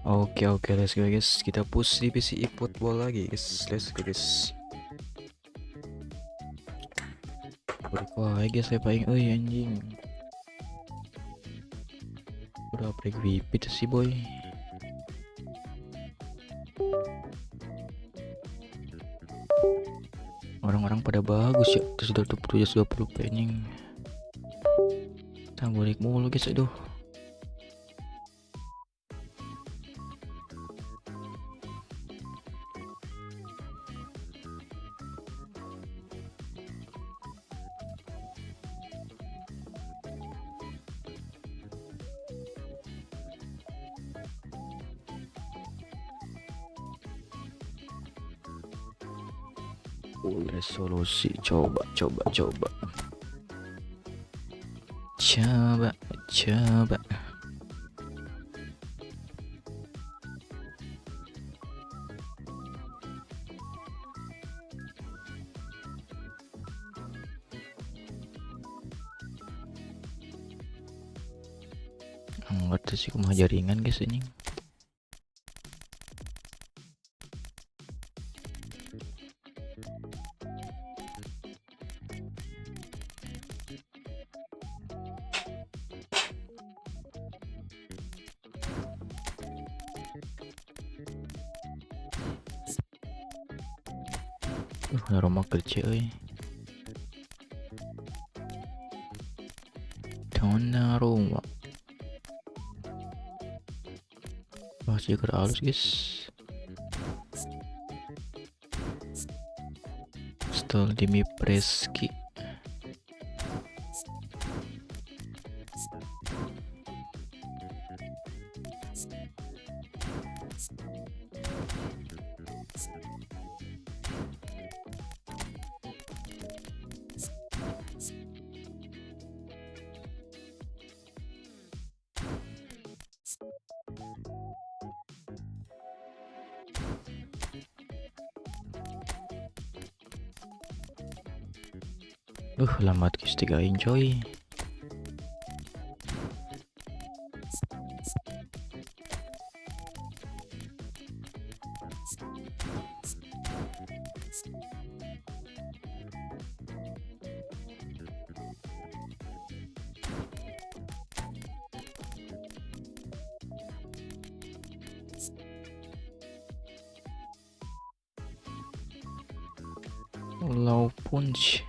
Oke, let's go guys. Kita push divisi eFootball lagi guys. Let's go guys. Wah guys, saya paling anjing. Udah break VIP tuh si boy. Orang-orang pada bagus ya. Terus udah 720 penning. Kita balik mulu guys, aduh. Resolusi coba ngerti sih kumaha jaringan guys ini. Aroma kerja Donnarumma masih halus guys. Stol Dimi Preski. Lambat guys, 3 enjoy. Low punch.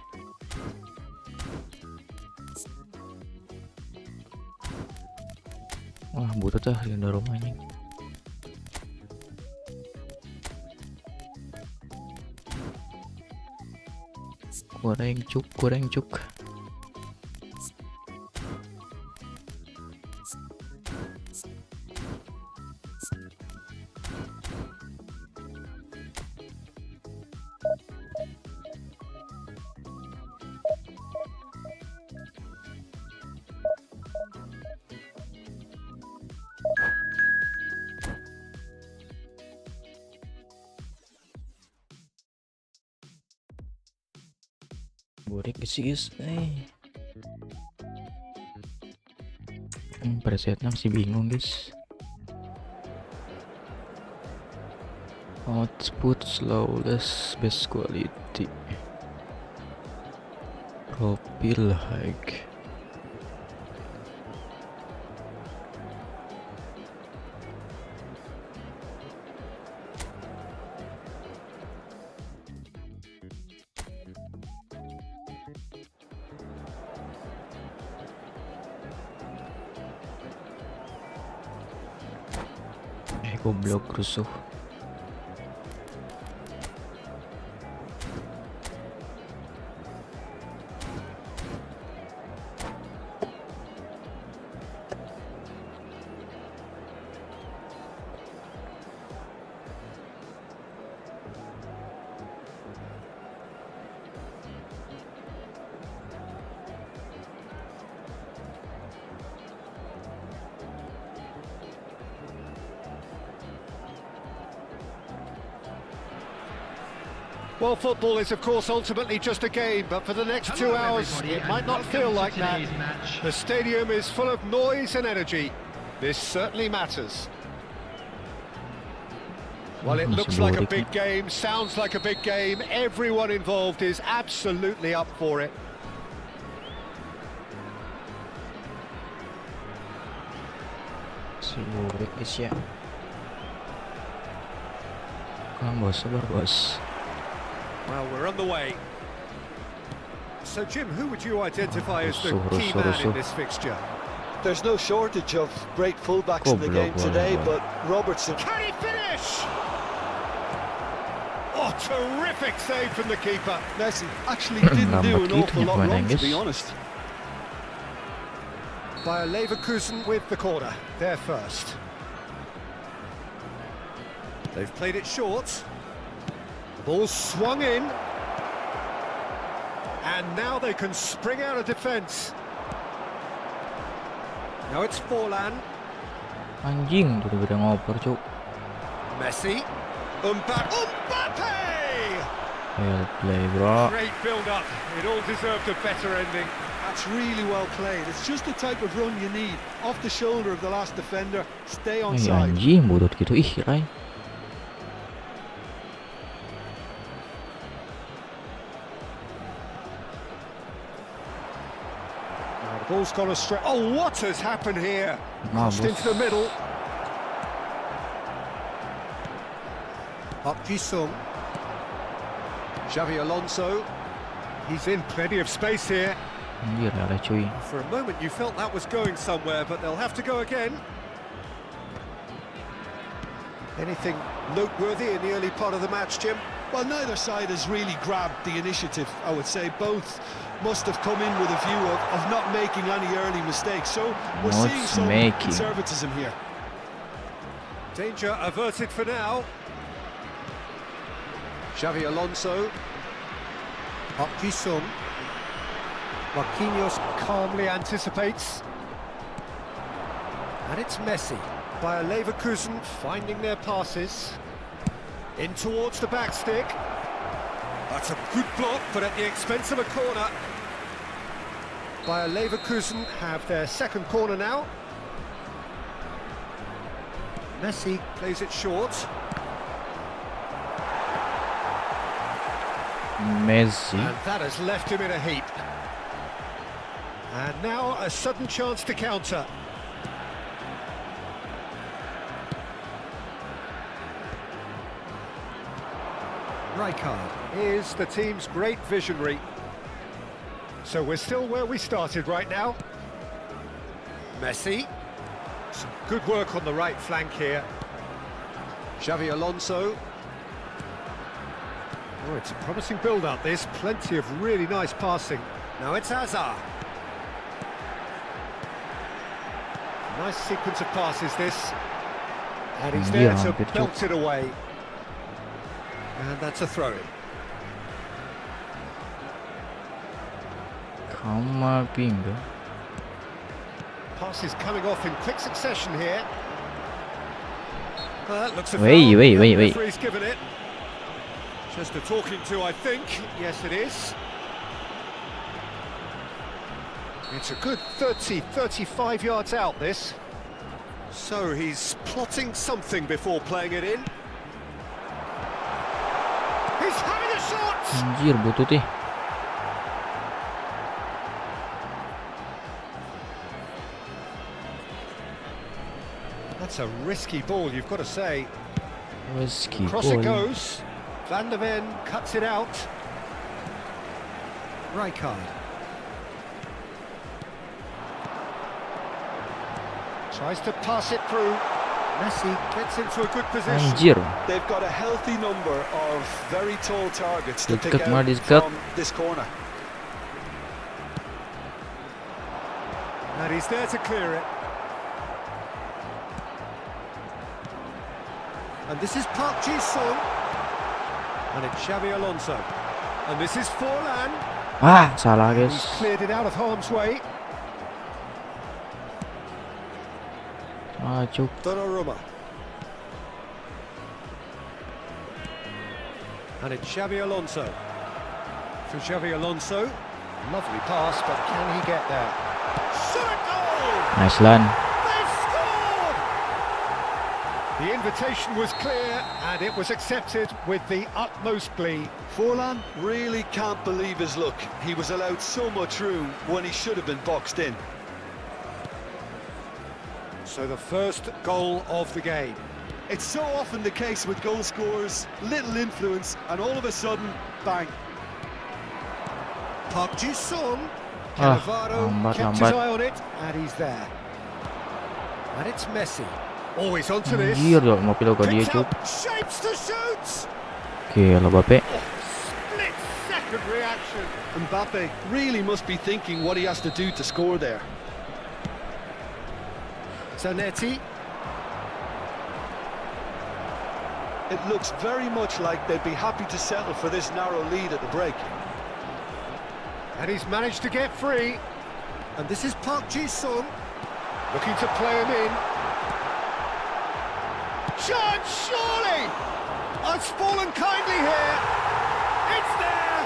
Wah, butuh dah di rumahnya. Goreng cuk. Borek sih guys, pada setnya masih bingung guys. Output slowless, best quality, profile high. Goblok rusuh. Well, football is of course ultimately just a game, but for the next 2 hours it might not feel like that. The stadium is full of noise and energy. This certainly matters. Well, it Masih looks like a boring big game, sounds like a big game. Everyone involved is absolutely up for it. masih boring guys ya. Kan bos, sabar bos. Well, we're on the way. So, Jim, who would you identify as the key Seru. man in this fixture? There's no shortage of great fullbacks in the game today, but Robertson... Can he finish? Oh, terrific save from the keeper. Messi actually didn't do an awful lot wrong, to be honest. Bayer Leverkusen with the corner, they're first. They've played it short. The ball swung in. And now they can spring out of defence. Now it's Forlan. Anjing, tuh udah ngoper cuk. Messi. Mbappe! Well play bro. Great build-up. It all deserved a better ending. That's really well played. It's just the type of run you need. Off the shoulder of the last defender. Stay on side. Anjing, bodoh gitu. Ih, Rai. The ball's gone astray. Oh, what has happened here? Crossed into the middle. Up Jisung. Xavi Alonso. He's in plenty of space here. Anjir, ada cuy. For a moment you felt that was going somewhere, but they'll have to go again. Anything noteworthy in the early part of the match, Jim? Well, neither side has really grabbed the initiative, I would say. Both must have come in with a view of not making any early mistakes. So we're seeing some conservatism here. Danger averted for now. Xavi Alonso. Up Jisung. Marquinhos calmly anticipates. And it's Messi. Bayer Leverkusen finding their passes. In towards the back stick. That's a good block, but at the expense of a corner. Bayer Leverkusen have their second corner now. Messi plays it short. Messi. And that has left him in a heap. And now a sudden chance to counter. Rijkaard is the team's great visionary. So we're still where we started right now. Messi. Some good work on the right flank here. Xavi Alonso. Oh, it's a promising build-up, this. Plenty of really nice passing. Now it's Hazard. Nice sequence of passes, this. And he's there to belt it away. And that's a throw-in. Kamal pinga. Passes coming off in quick succession here. That looks a foul. Wait. The referee's given it. Just a talking to, I think. Yes, it is. It's a good 35 yards out, this. So he's plotting something before playing it in. He's having a shot! Anjir, butut ih. That's a risky ball, you've got to say. Risky Across it ball. goes. Van der Ven cuts it out. Rijkaard. Tries to pass it through. Messi gets into a good position. Anjir. They've got a healthy number of very tall targets to pick Dekat mah, out dekat. from this corner. And he's there to clear it. And this is Park Ji-sung. And it's Xavi Alonso. And this is Forlan. Ah, salah He's guys. cleared it out of harm's way. Ah, cuk. Donnarumma. And it's Xavi Alonso. For Xavi Alonso. Lovely pass, but can he get there? Shot a goal! Nice lan. They've scored! The invitation was clear and it was accepted with the utmost glee. Forlan really can't believe his luck. He was allowed so much room when he should have been boxed in. So the first goal of the game. It's so often the case with goal scorers, little influence, and all of a sudden, bang. Park Ji-sung, Ah, Cannavaro kept his lambat. eye on it, and he's there. And it's Messi. Always onto this. Anjir, mobil kau dia Picks cuk. up, shapes to shoot. Oke, lah Bape. Split-second reaction. Mbappe really must be thinking what he has to do to score there. Zanetti. It looks very much like they'd be happy to settle for this narrow lead at the break. And he's managed to get free. And this is Park Ji-sung. Looking to play him in. Chance, surely! It's fallen kindly here. It's there!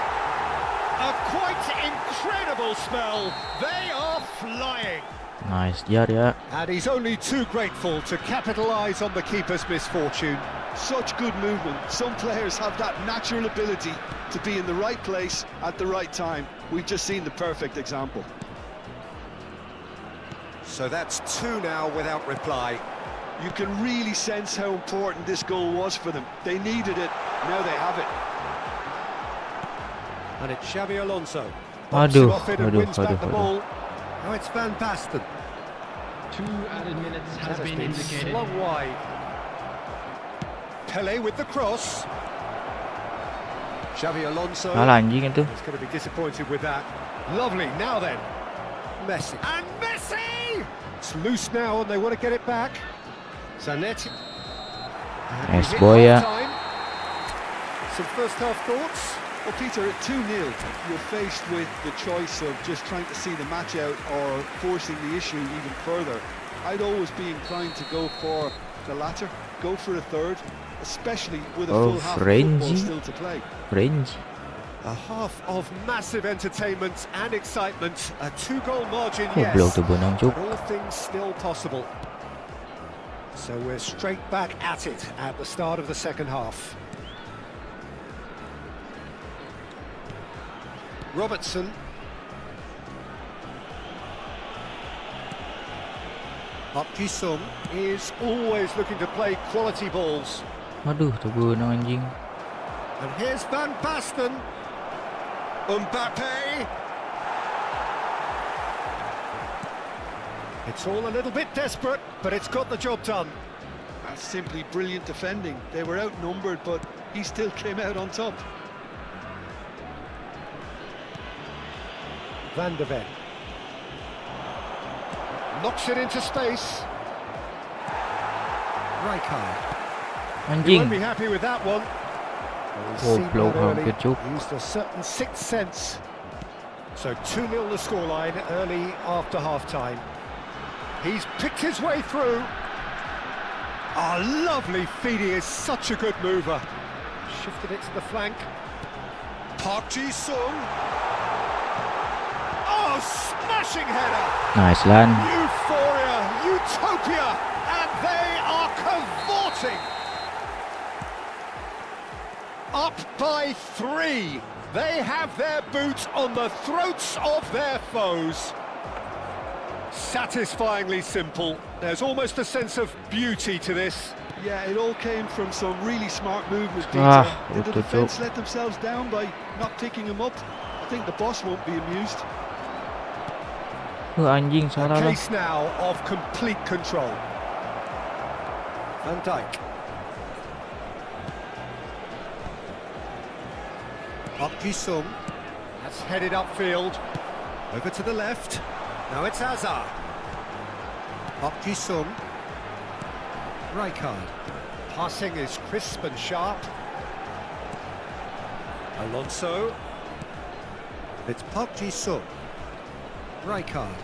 A quite incredible spell. They are flying. Nice, jar ya. And he's only too grateful to capitalise on the keeper's misfortune. Such good movement. Some players have that natural ability to be in the right place at the right time. We've just seen the perfect example. So that's two now without reply. You can really sense how important this goal was for them. They needed it, now they have it. And it's Xabi Alonso. Aduh, Off it and aduh, wins back aduh, the aduh. ball. Now it's Van Basten. 2 added minutes has That has been been indicated. slung wide. Pele with the cross. Xabi Alonso. Salah anjing itu. He's going to be disappointed with that. Lovely. Now then, Messi. And Messi! It's loose now and they want to get it back. Zanetti. And Nice we hit boy, yeah. half-time. Some first half thoughts? Well, Peter, at 2-0, you're faced with the choice of just trying to see the match out or forcing the issue even further. I'd always be inclined to go for the latter, go for a third, especially with a full half of football still to play. Range. A half of massive entertainment and excitement. A 2-goal margin, Goblok yes. tu benang But cuk. all things still possible. So we're straight back at it at the start of the second half. Robertson. Park Ji-sung is always looking to play quality balls. Aduh, tu benang anjing. And here's Van Basten. Mbappe. It's all a little bit desperate, but it's got the job done. That's simply brilliant defending. They were outnumbered, but he still came out on top. Van de Ven. Knocks it into space. Rijkaard. He won't Anjing. be happy with that one. Goblok hampir cuk. Used a certain sixth sense. So 2-0 the scoreline early after half-time. He's picked his way through. A lovely feed, he is such a good mover. Shifted it to the flank. Park Ji-sung. Oh, smashing header! Nice lan. Euphoria, utopia, and they are cavorting. Up by 3. They have their boot on the throats of their foes. Satisfyingly simple. There's almost a sense of beauty to this. Yeah, it all came from some really smart movement, Peter. Ah, Did the betul, defence betul. let themselves down by not picking him up? I think the boss won't be amused. Anjing A salah lah. case now of complete control. Van Dijk. Park Ji-sung. That's headed upfield. Over to the left. Now it's Hazard. Park Ji-sung. Rijkaard. Passing is crisp and sharp. Alonso. It's Park Ji-sung. Rijkaard.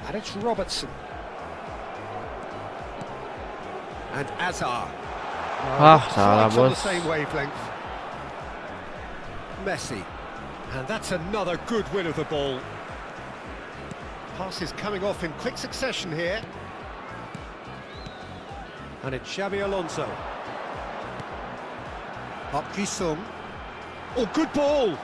And it's Robertson. And Hazard. Ah, salah Right on the bos. same wavelength. Messi. And that's another good win of the ball. Passes coming off in quick succession here. And it's Xabi Alonso. Park Ji-sung. Oh, good ball!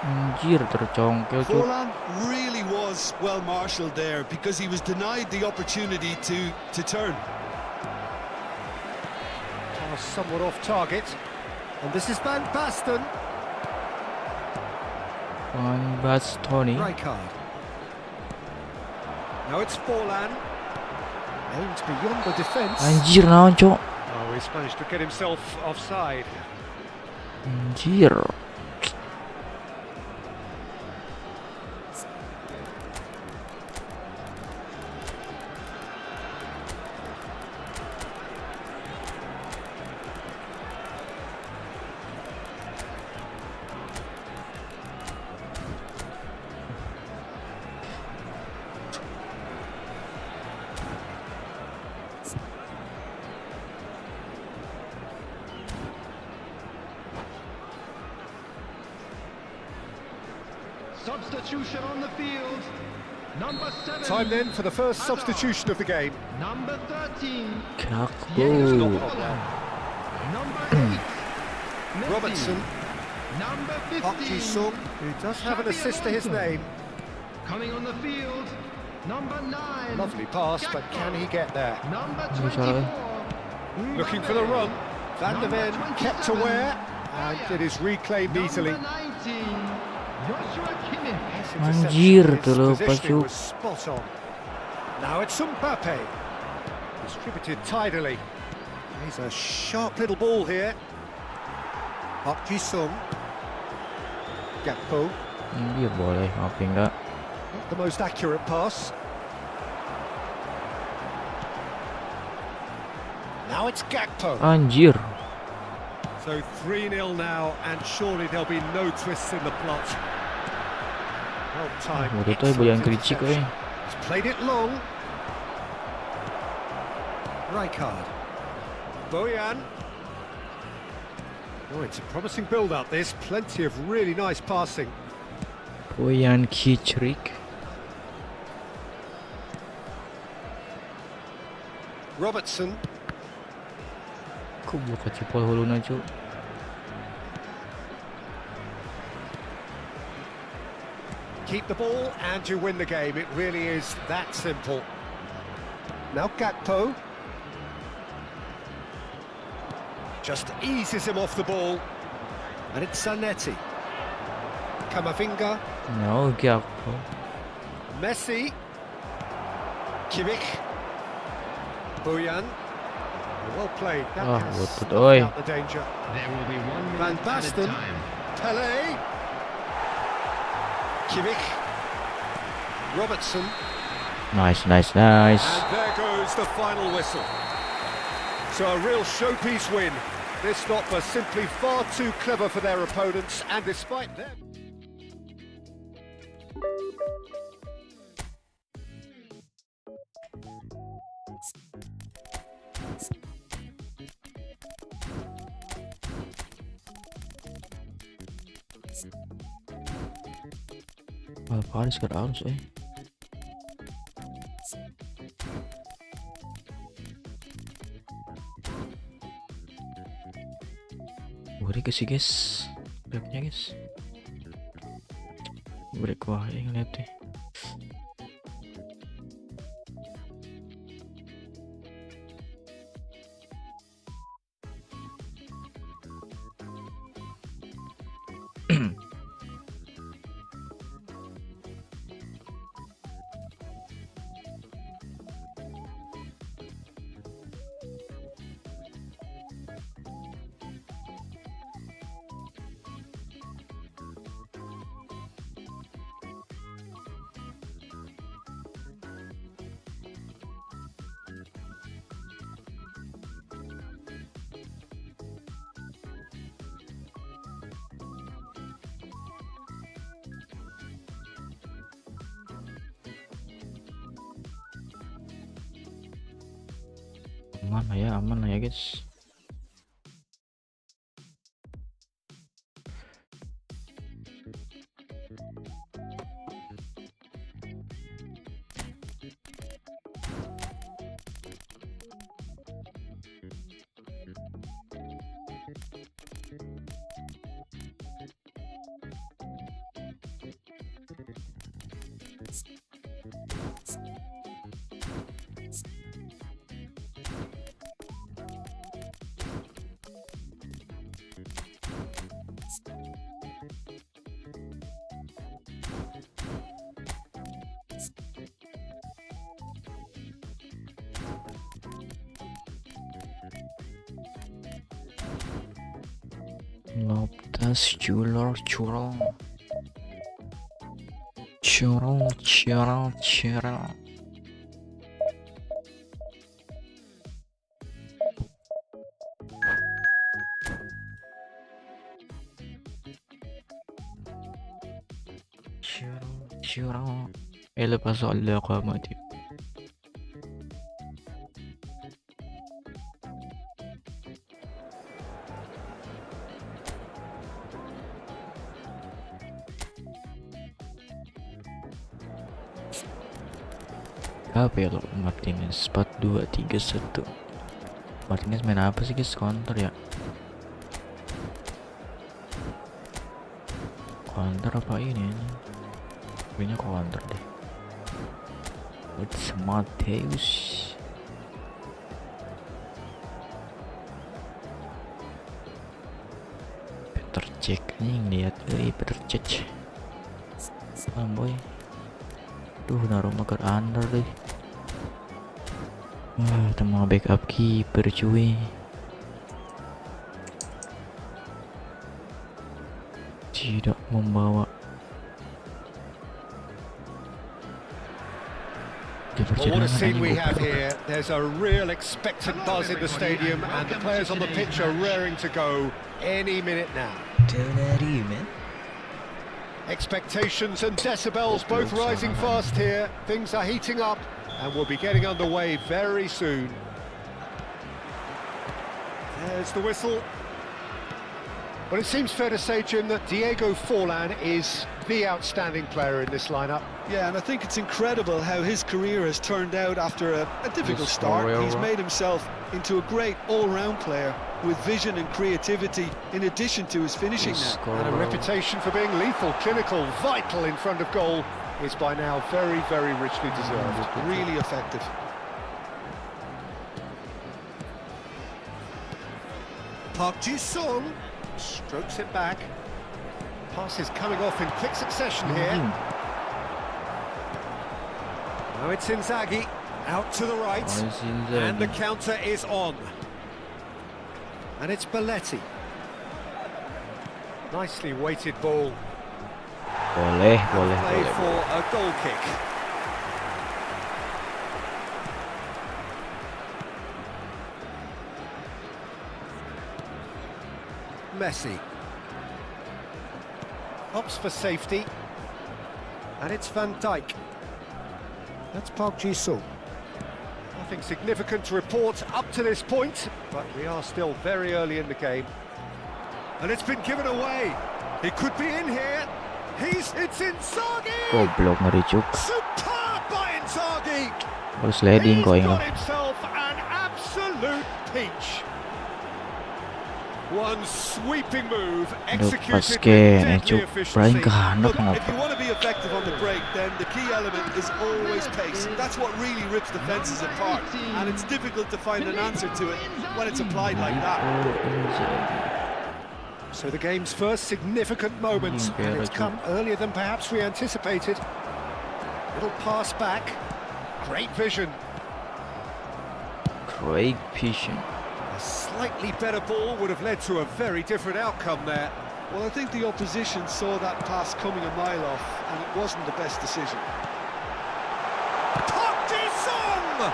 Anjir, tercongkel cuk. Forlan really was well marshalled there because he was denied the opportunity to turn. Pass somewhat off target. And this is Van Basten. Van Bastoni. Rijkaard. Now it's Forlan. Aimed beyond the defence. Anjir, naon cuk. Oh, he's managed to get himself offside. Anjir. Substitution on the field. Number 7. Time then for the first substitution of the game. Number 13. Kakbo. Number 8. Messi. Robertson. Number 15. Park Ji-sung, who does have an assist to his name. Coming on the field. Number 9. Lovely pass, but can he get there? Number Salah. 24. Looking for the run. Van der Ven kept aware, and it is reclaimed easily. Number 19. Joshua Kimmich. Anjir, His terlepas positioning cuk. was spot on. Now it's Mbappe. Distributed tidily. He's a sharp little ball here. Park Ji-sung. Gakpo. Anjir, boleh, maaf enggak. Not the most accurate pass. Now it's Gakpo. Anjir. So 3-0 now, and surely there'll be no twists in the plot. Well timed. Waduh tuh yang kericik interception. He's played it long. Rijkaard. Bojan. Oh, it's a promising build-up. This plenty of really nice passing. Boyan Kicrik. Robertson. Kok buka cipol huluna cuk. Keep the ball and you win the game. It really is that simple. Now Gakpo. Just eases him off the ball. And it's Zanetti. Kamavinga. No, Gakpo. Messi. Kimmich. Bojan. Well played. That Ah, has lutut, snuffed oi. out the danger. There will be 1 Van minute added Basten. time. Pelé. Kimmich. Robertson. Nice, nice, nice. And there goes the final whistle. So a real showpiece win. This stop was simply far too clever for their opponents, and despite them... Paris kan harus break sih guys, breaknya guys, break wah yang lihat deh. Aman lah ya guys. Loftus curang. اللي pasó al locomotive. Apa ya lo Martinez 4-2-3-1. Martinez main apa sih guys? Counter ya? Counter apa ini? Kayaknya counter deh. It's Mateus. Peter Cech nih lihat Peter Cech. Boy. Duh naruh mager under deh. Wah, teman backup keeper cuy. Tidak membawa. Well, what a scene we have here. There's a real expectant buzz in the stadium and the players on the pitch are raring to go any minute now. Expectations and decibels both rising fast here. Things are heating up and we'll be getting underway very soon. There's the whistle. Well, it seems fair to say, Jim, that Diego Forlan is the outstanding player in this lineup. Yeah, and I think it's incredible how his career has turned out after a difficult start. He's made himself into a great all-round player with vision and creativity in addition to his finishing now. And a reputation for being lethal, clinical, vital in front of goal is by now very, very richly deserved. Really effective. Park Ji-sung strokes it back. Passes coming off in quick succession here. Now it's Inzaghi, out to the right, and the counter is on. And it's Belletti. Nicely weighted ball. Boleh. Play for a goal kick. Messi. Opts for safety. And it's Van Dijk. That's Park Ji-sung. Nothing significant to report up to this point, but we are still very early in the game. And it's been given away. He could be in here. It's Inzaghi! Goblok ngerijuk. Superb by Inzaghi! Harus sliding kok He's ini. got himself an absolute peach. One sweeping move executed with deadly efficiency. Look, if you want to be effective on the break, then the key element is always pace. That's what really rips defences apart, and it's difficult to find an answer to it when it's applied like that. So the game's first significant moment, and it's come earlier than perhaps we anticipated. Little pass back, great vision. Great vision. A slightly better ball would have led to a very different outcome there. Well, I think the opposition saw that pass coming a mile off, and it wasn't the best decision. Park Ji-sung!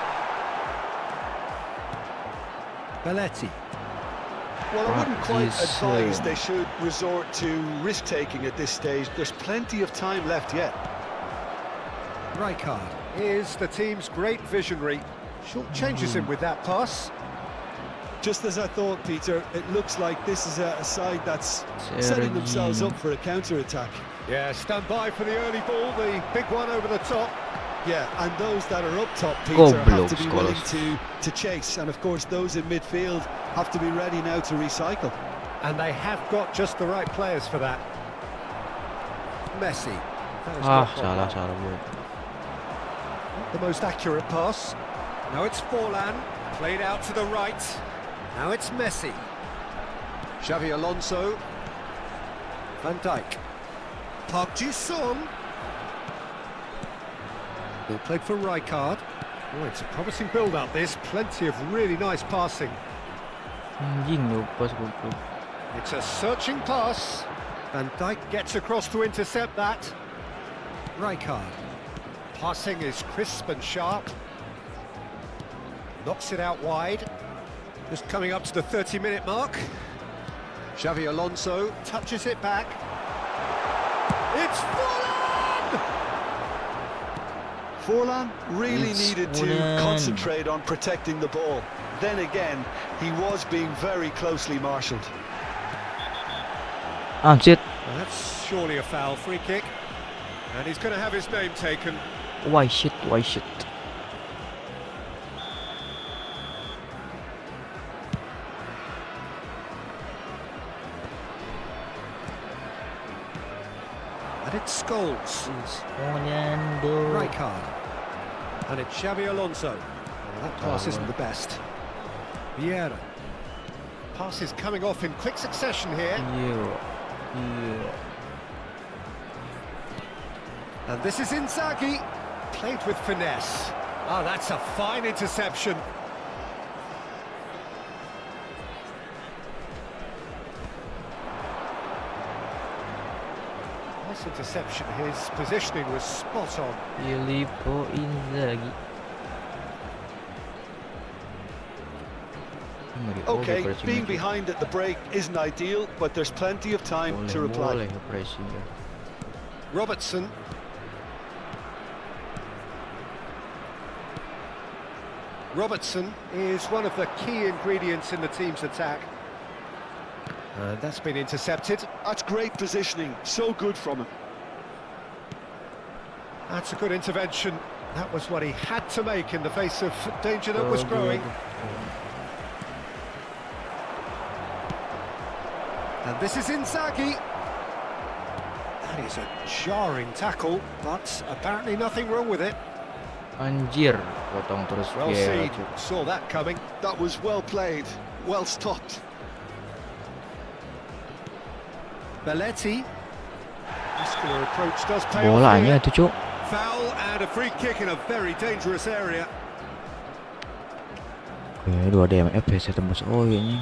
Belletti. Well, I wouldn't quite advise they should resort to risk-taking at this stage. There's plenty of time left yet. Rijkaard is the team's great visionary. Short changes him with that pass. Just as I thought, Peter, it looks like this is a side that's setting themselves up for a counter-attack. Yeah, stand by for the early ball, the big one over the top. Yeah, and those that are up top, Peter, have to be willing to chase. And of course, those in midfield have to be ready now to recycle. And they have got just the right players for that. Messi. Salah boy. The most accurate pass. Now it's Forlan, played out to the right. Now it's Messi. Xavi Alonso. Van Dijk. Park Ji-sung. Ball played for Rijkaard. Oh, it's a promising build-up this. Plenty of really nice passing. Anjing lupa goblok. It's a searching pass. Van Dijk gets across to intercept that. Rijkaard. Passing is crisp and sharp. Knocks it out wide. Just coming up to the 30-minute mark. Xavi Alonso touches it back. It's Forlan! Forlan really It's needed to Forlan. concentrate on protecting the ball. Then again, he was being very closely marshalled. Shit. Well, that's surely a foul, free kick. And he's going to have his name taken. Why shit, why shit. And it's Scholes. Orlando. Rijkaard. And it's Xavi Alonso. Well, that pass isn't the best. Vieira. Pass is coming off in quick succession here. Yeah. And this is Inzaghi. Played with finesse. Oh, that's a fine interception. Nice interception. His positioning was spot on. Filippo Inzaghi. Okay, being behind at the break isn't ideal, but there's plenty of time to reply. Boleh pressing ya. Robertson. Robertson is one of the key ingredients in the team's attack. That's been intercepted. That's great positioning, so good from him. That's a good intervention. That was what he had to make in the face of danger that was growing. And this is Inzaghi. That is a jarring tackle, but apparently nothing wrong with it. Anjir, potong terus Well Vieira, seen, cuy. saw that coming. That was well played, well stopped. Belletti. Muscular approach does pay Bolanya off tuh, Cuk. here. Foul and a free kick in a very dangerous area. Oke, 2 DMF saya tembus. Oh ini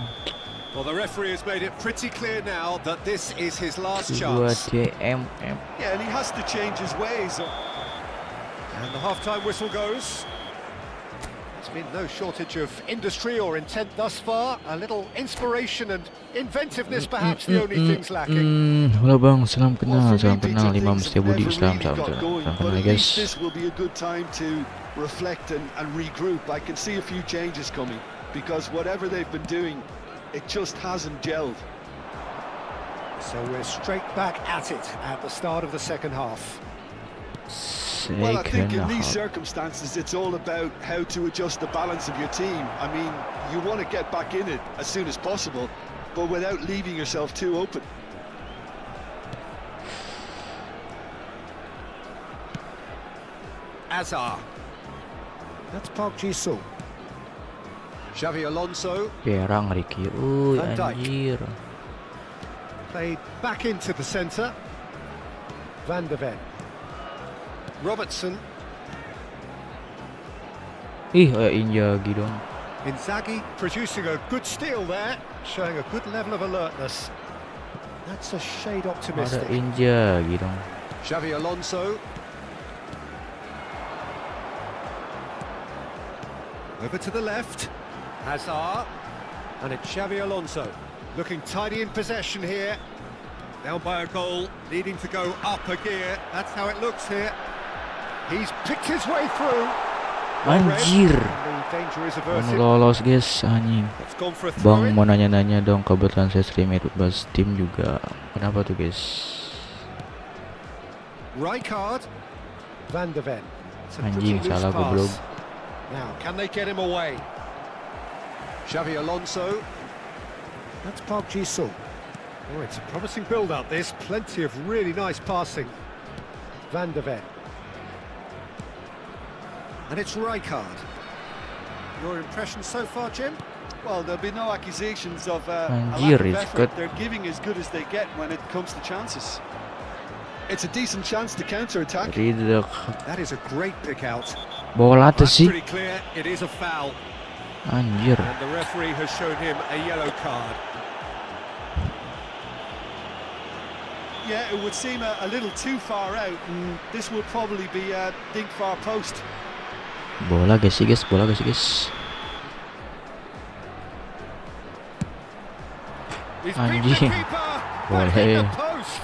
Well, the referee has made it pretty clear now that this is his last 2 chance. DMF. Yeah, and he has to change his ways. And the half-time whistle goes. There's been no shortage of industry or intent thus far. A little inspiration and inventiveness, perhaps the only things lacking. Halo bang, salam Well, kenal, for me, salam kenal. things Imam have Setia Budi never Islam, really salam got kenal. going, Salam but kenal at guys. least this will be a good time to reflect and regroup. I can see a few changes coming because whatever they've been doing, it just hasn't gelled. So we're straight back at it at the start of the second half. Well, I think in these Second half. circumstances, it's all about how to adjust the balance of your team. I mean, you want to get back in it as soon as possible, but without leaving yourself too open. Azar. That's Park Ji-sung. Xavi Alonso. Perang Ricky. Uy, Van Dijk. anjir. Played back into the centre. Van de Ven. Robertson. Ih, kayak Inzaghi dong. Inzaghi producing a good steal there, showing a good level of alertness. That's a shade Ada optimistic. Inzaghi dong. Xavi Alonso. Over to the left. Hazard. And it's Xavi Alonso. Looking tidy in possession here. Down by a goal, needing to go up a gear. That's how it looks here. He's picked his way through. Anjir. The danger is Mau averted. lolos guys, anjing. It's gone for a Bang, throw-in. mau nanya-nanya dong, kebetulan saya stream eFootball Steam juga. Kenapa tuh guys? Rijkaard. Van de Ven. It's a Anjing, pretty loose salah goblok. pass. Now, can they get him away? Xavi Alonso. That's Park Ji-sung. Oh, it's a promising build-up, this. Plenty of really nice passing. Van de Ven. And it's Rijkaard. Your impression so far, Jim? Well, there'll be no accusations of a Anjir, lack of it's effort. good. They're giving as good as they get when it comes to chances. It's a decent chance to counter-attack. Ridek. That is a great pick out. Bola tuh That's sih. pretty clear. It is a foul. Anjir. And the referee has shown him a yellow card. Yeah, it would seem a little too far out, and this will probably be a dig far post. Bola guys sih guys, bola guys sih guys. He's beaten the Anjing. keeper. Back Boleh. in the post.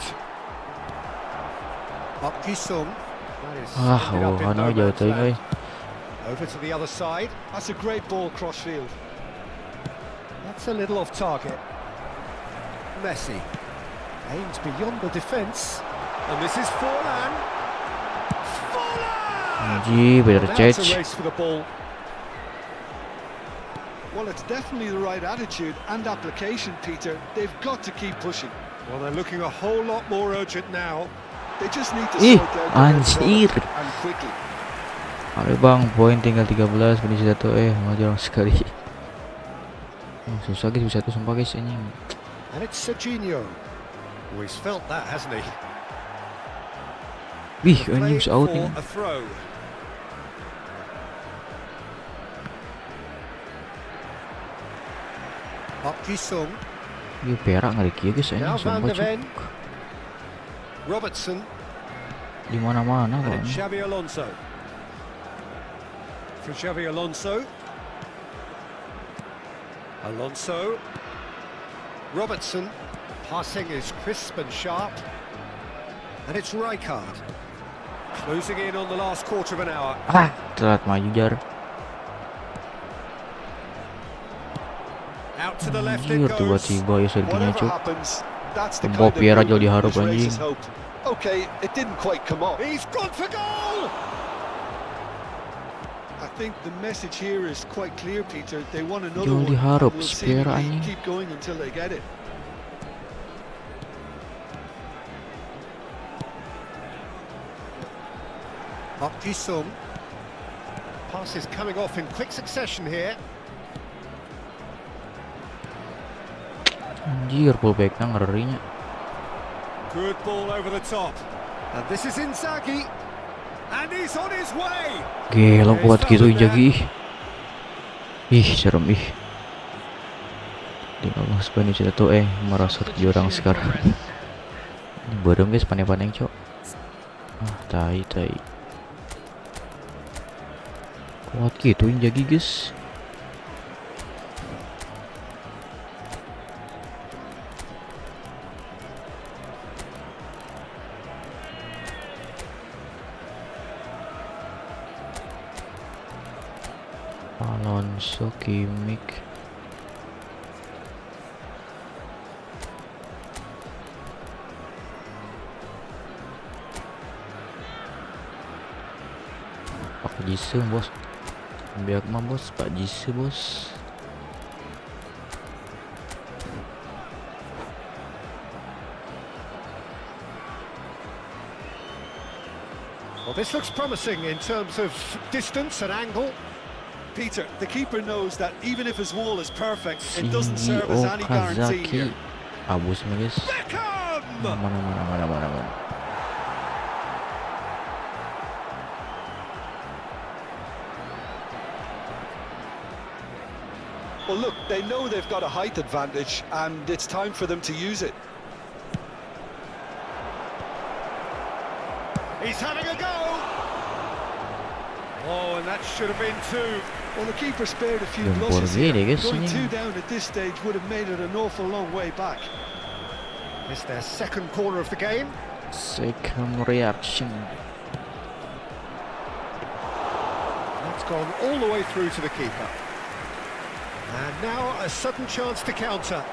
Up Kisung. That is ended up in no jauh man's tuh land. guys. Over to the other side. That's a great ball cross-field. That's a little off target. Messi aims beyond the defence. And this is Forlan. Forlan! Anjir, bener That's a cech. race for the ball. Well, it's definitely the right attitude and application, Peter. They've got to keep pushing. Well, they're looking a whole lot more urgent now. They just need to Ih, sort out their anjir. product, and quickly. Ayo bang, poin tinggal 13, menit satu mau jarang sekali. Susah guys, bisa tuh sumpah guys anjing. And it's Serginho. Oh, he's felt that, hasn't he? Wih, Play anjing bisa out for nih. a throw. Up Kisung. Iya perak ngeri kieu guys Now anjing Van sumpah de Ven. cuk. Robertson Di mana-mana and kok. it's Xavi Alonso. For Xavi Alonso. Alonso. Robertson. Passing is crisp and sharp. And it's Rijkaard. Closing in on the last quarter of an hour. Ah, telat maju jar. Out to the left it Anjir, goes. tiba-tiba ya Serginho Whatever cuk. happens, that's the Tembok kind of Piera group jauh diharap, whose race anjing. is hoped. Okay, it didn't quite come off. He's gone for goal! I think the message here is quite clear, Peter. They want another Jauh one. diharap, and will Piera, seemingly anjing. keep going until they get it. Up Kisung. Pass is coming off in quick succession here. Anjir, pullbacknya ngerinya. Good ball over the top. And this is Inzaghi. And he's on his way. Gila kuat gitu Inzaghi. Ih, serem ih. Di Allah sebenarnya sudah tuh merasa jurang sekarang. Ini bareng guys, panen-panen cok. Ah, tai. Kuat gitu Inzaghi guys. Alonso, Kimmich. Pak Jisoo bos. Biak mah bos, Pak Jisoo bos. Well, this looks promising in terms of distance and angle. Peter, the keeper knows that even if his wall is perfect, it Shinji doesn't serve as any guarantee here. Okazaki. Abus nih guys. Beckham! Mana. Well, look, they know they've got a height advantage, and it's time for them to use it. He's having a go! Oh, and that should have been two. Well, the keeper spared a few Yang blushes Borghi here. deh, guys, Going ini. 2 down at this stage would have made it an awful long way back. It's their second corner of the game. Second reaction. That's gone all the way through to the keeper. And now a sudden chance to counter.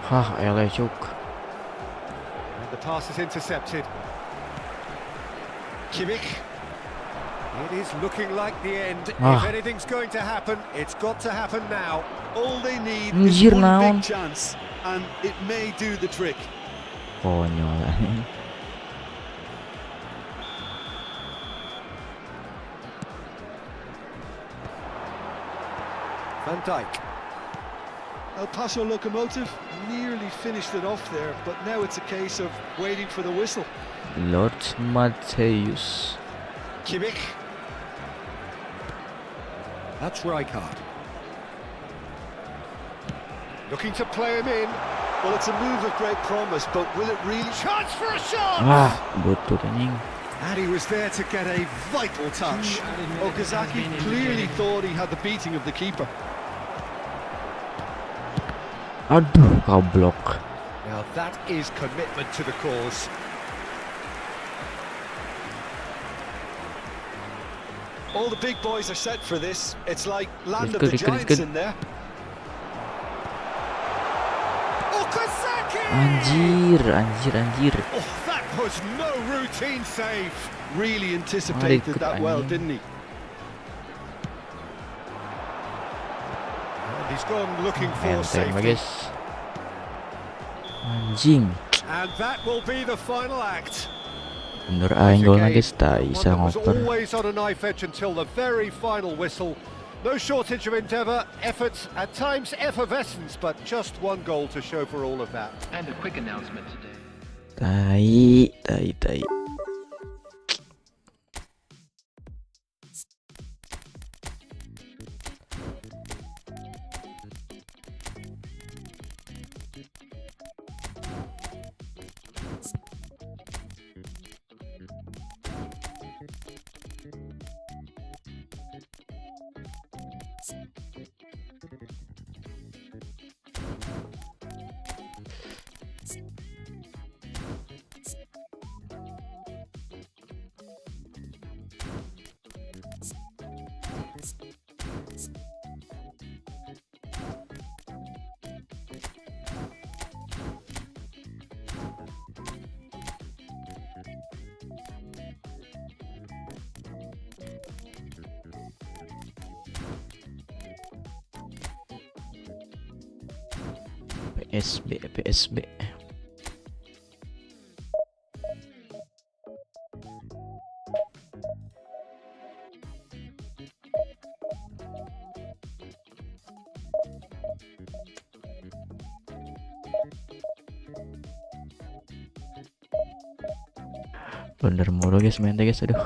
Hah, elah cuk. And the pass is intercepted. Kimmich. It is looking like the end. Ah. If anything's going to happen, it's got to happen now. All they need Anjir, is one naon. big chance, and it may do the trick. Konyol. Van Dijk. El Paso Locomotive nearly finished it off there, but now it's a case of waiting for the whistle. Lord Matthäus. Kimmich. That's Rijkaard. Looking to play him in. Well, it's a move of great promise, but will it really... Chance for a shot! Ah, butut anjing. And he was there to get a vital touch. Okazaki clearly thought he had the beating of the keeper. Aduh, goblok. Now that is commitment to the cause. All the big boys are set for this. It's like land It's of good, the it's good, it's giants good. in there. Okazaki! Anjir. Oh, that was no routine save. Really anticipated good that well, anjing. didn't he? And he's gone looking for Enteng safety. guys. Anjing. And that will be the final act. Bener aing golnya Again, guys, tak one bisa that was ngoper. always on a knife edge until the very final whistle. No shortage of endeavour, effort, at times effervescence, but just one goal to show for all of that. And a quick announcement today. Tai. PSB. Bener mulu guys mainnya guys, aduh.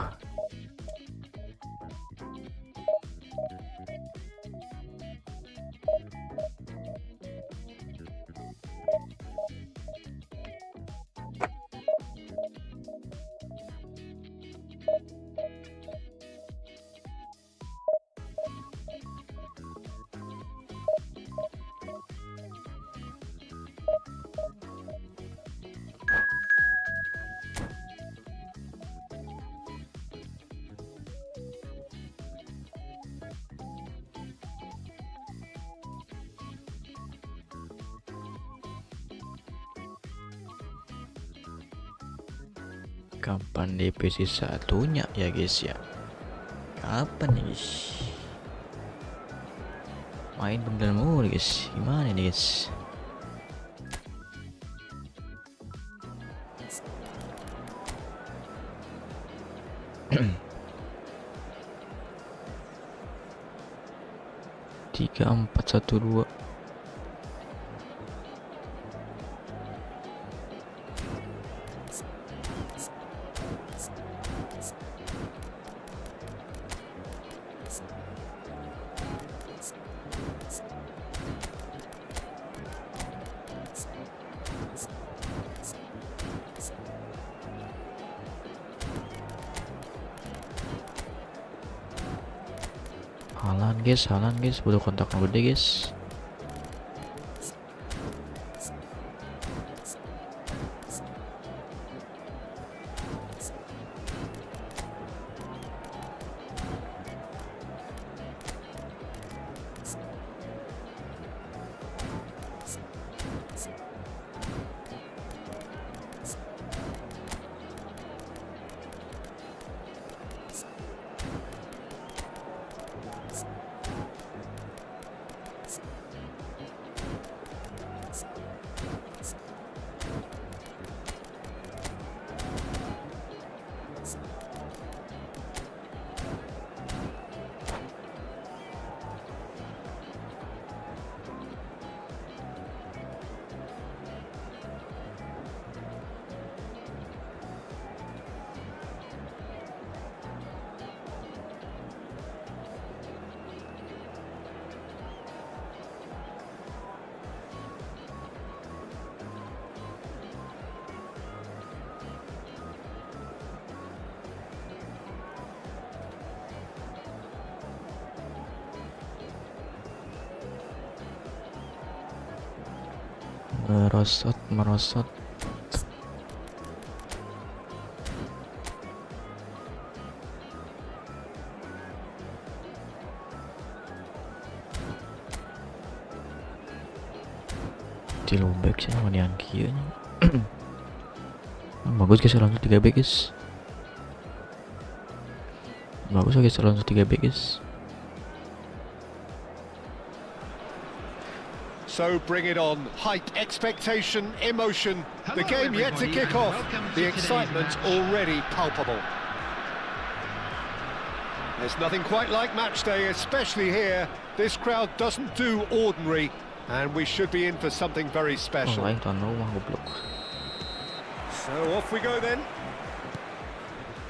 Kapan divisi satunya ya guys ya? Kapan ya guys? Main bener mulu guys. Gimana nih guys? Tiga empat satu dua. Halan guys, butuh kontak gede guys. Merosot. Di low back sih sama yang kiyanya. Bagus guys, Alonso 3 back guys. Bagus guys, Alonso 3 back guys. So bring it on. Hype, expectation, emotion. The game yet to kick off. The excitement already palpable. There's nothing quite like match day, especially here. This crowd doesn't do ordinary, and we should be in for something very special. Oh, tuan rumah goblok. So off we go then.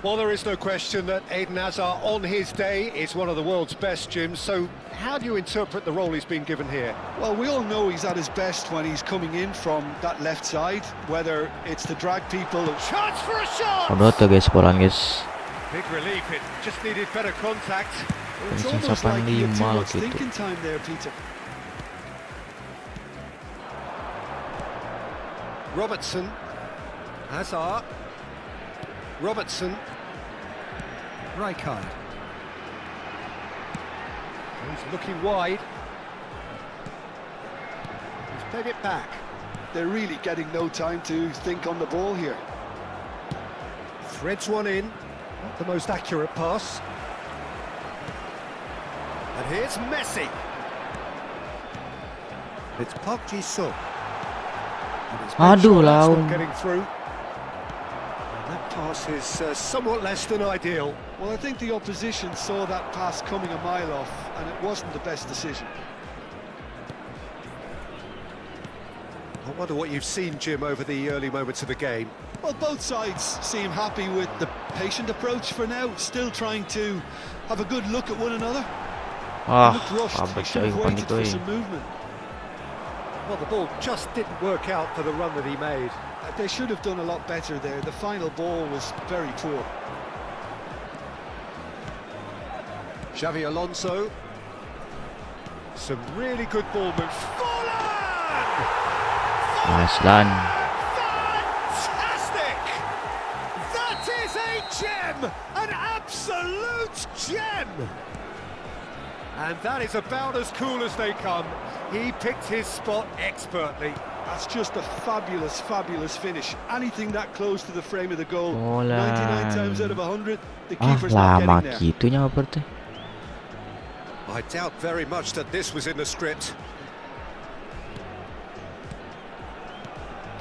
Well, there is no question that Eden Hazard on his day is one of the world's best, Jim. So how do you interpret the role he's been given here? Well, we all know he's at his best when he's coming in from that left side, whether it's to drag people. Chance for a shot! Udah guys, bolan guys. Big relief, it just needed better contact. It's Bensin almost like you had too 85 much gitu. thinking time there, Peter. Robertson. Hazard. Robertson. Rijkaard. He's looking wide. He's played it back. They're really getting no time to think on the ball here. Threads one in. Not the most accurate pass. And here's Messi. It's Park Ji-sung. And it's made Aduh, sure that's Lau. not getting through. And that pass is somewhat less than ideal. Well, I think the opposition saw that pass coming a mile off, and it wasn't the best decision. I wonder what you've seen, Jim, over the early moments of the game. Well, both sides seem happy with the patient approach for now, still trying to have a good look at one another. Ah, They looked rushed, they abad should coy, have panik waited for coy. some movement. Well, the ball just didn't work out for the run that he made. They should have done a lot better there. The final ball was very poor. Xavi Alonso. Some really good ball moves. Aslan. Fantastic! That is a gem! An absolute gem! And that is about as cool as they come. He picked his spot expertly. That's just a fabulous, fabulous finish. Anything that close to the frame of the goal, Bola. 99 times out of 100, the Ah, keeper's not lama getting there. gitunya berarti. I doubt very much that this was in the script.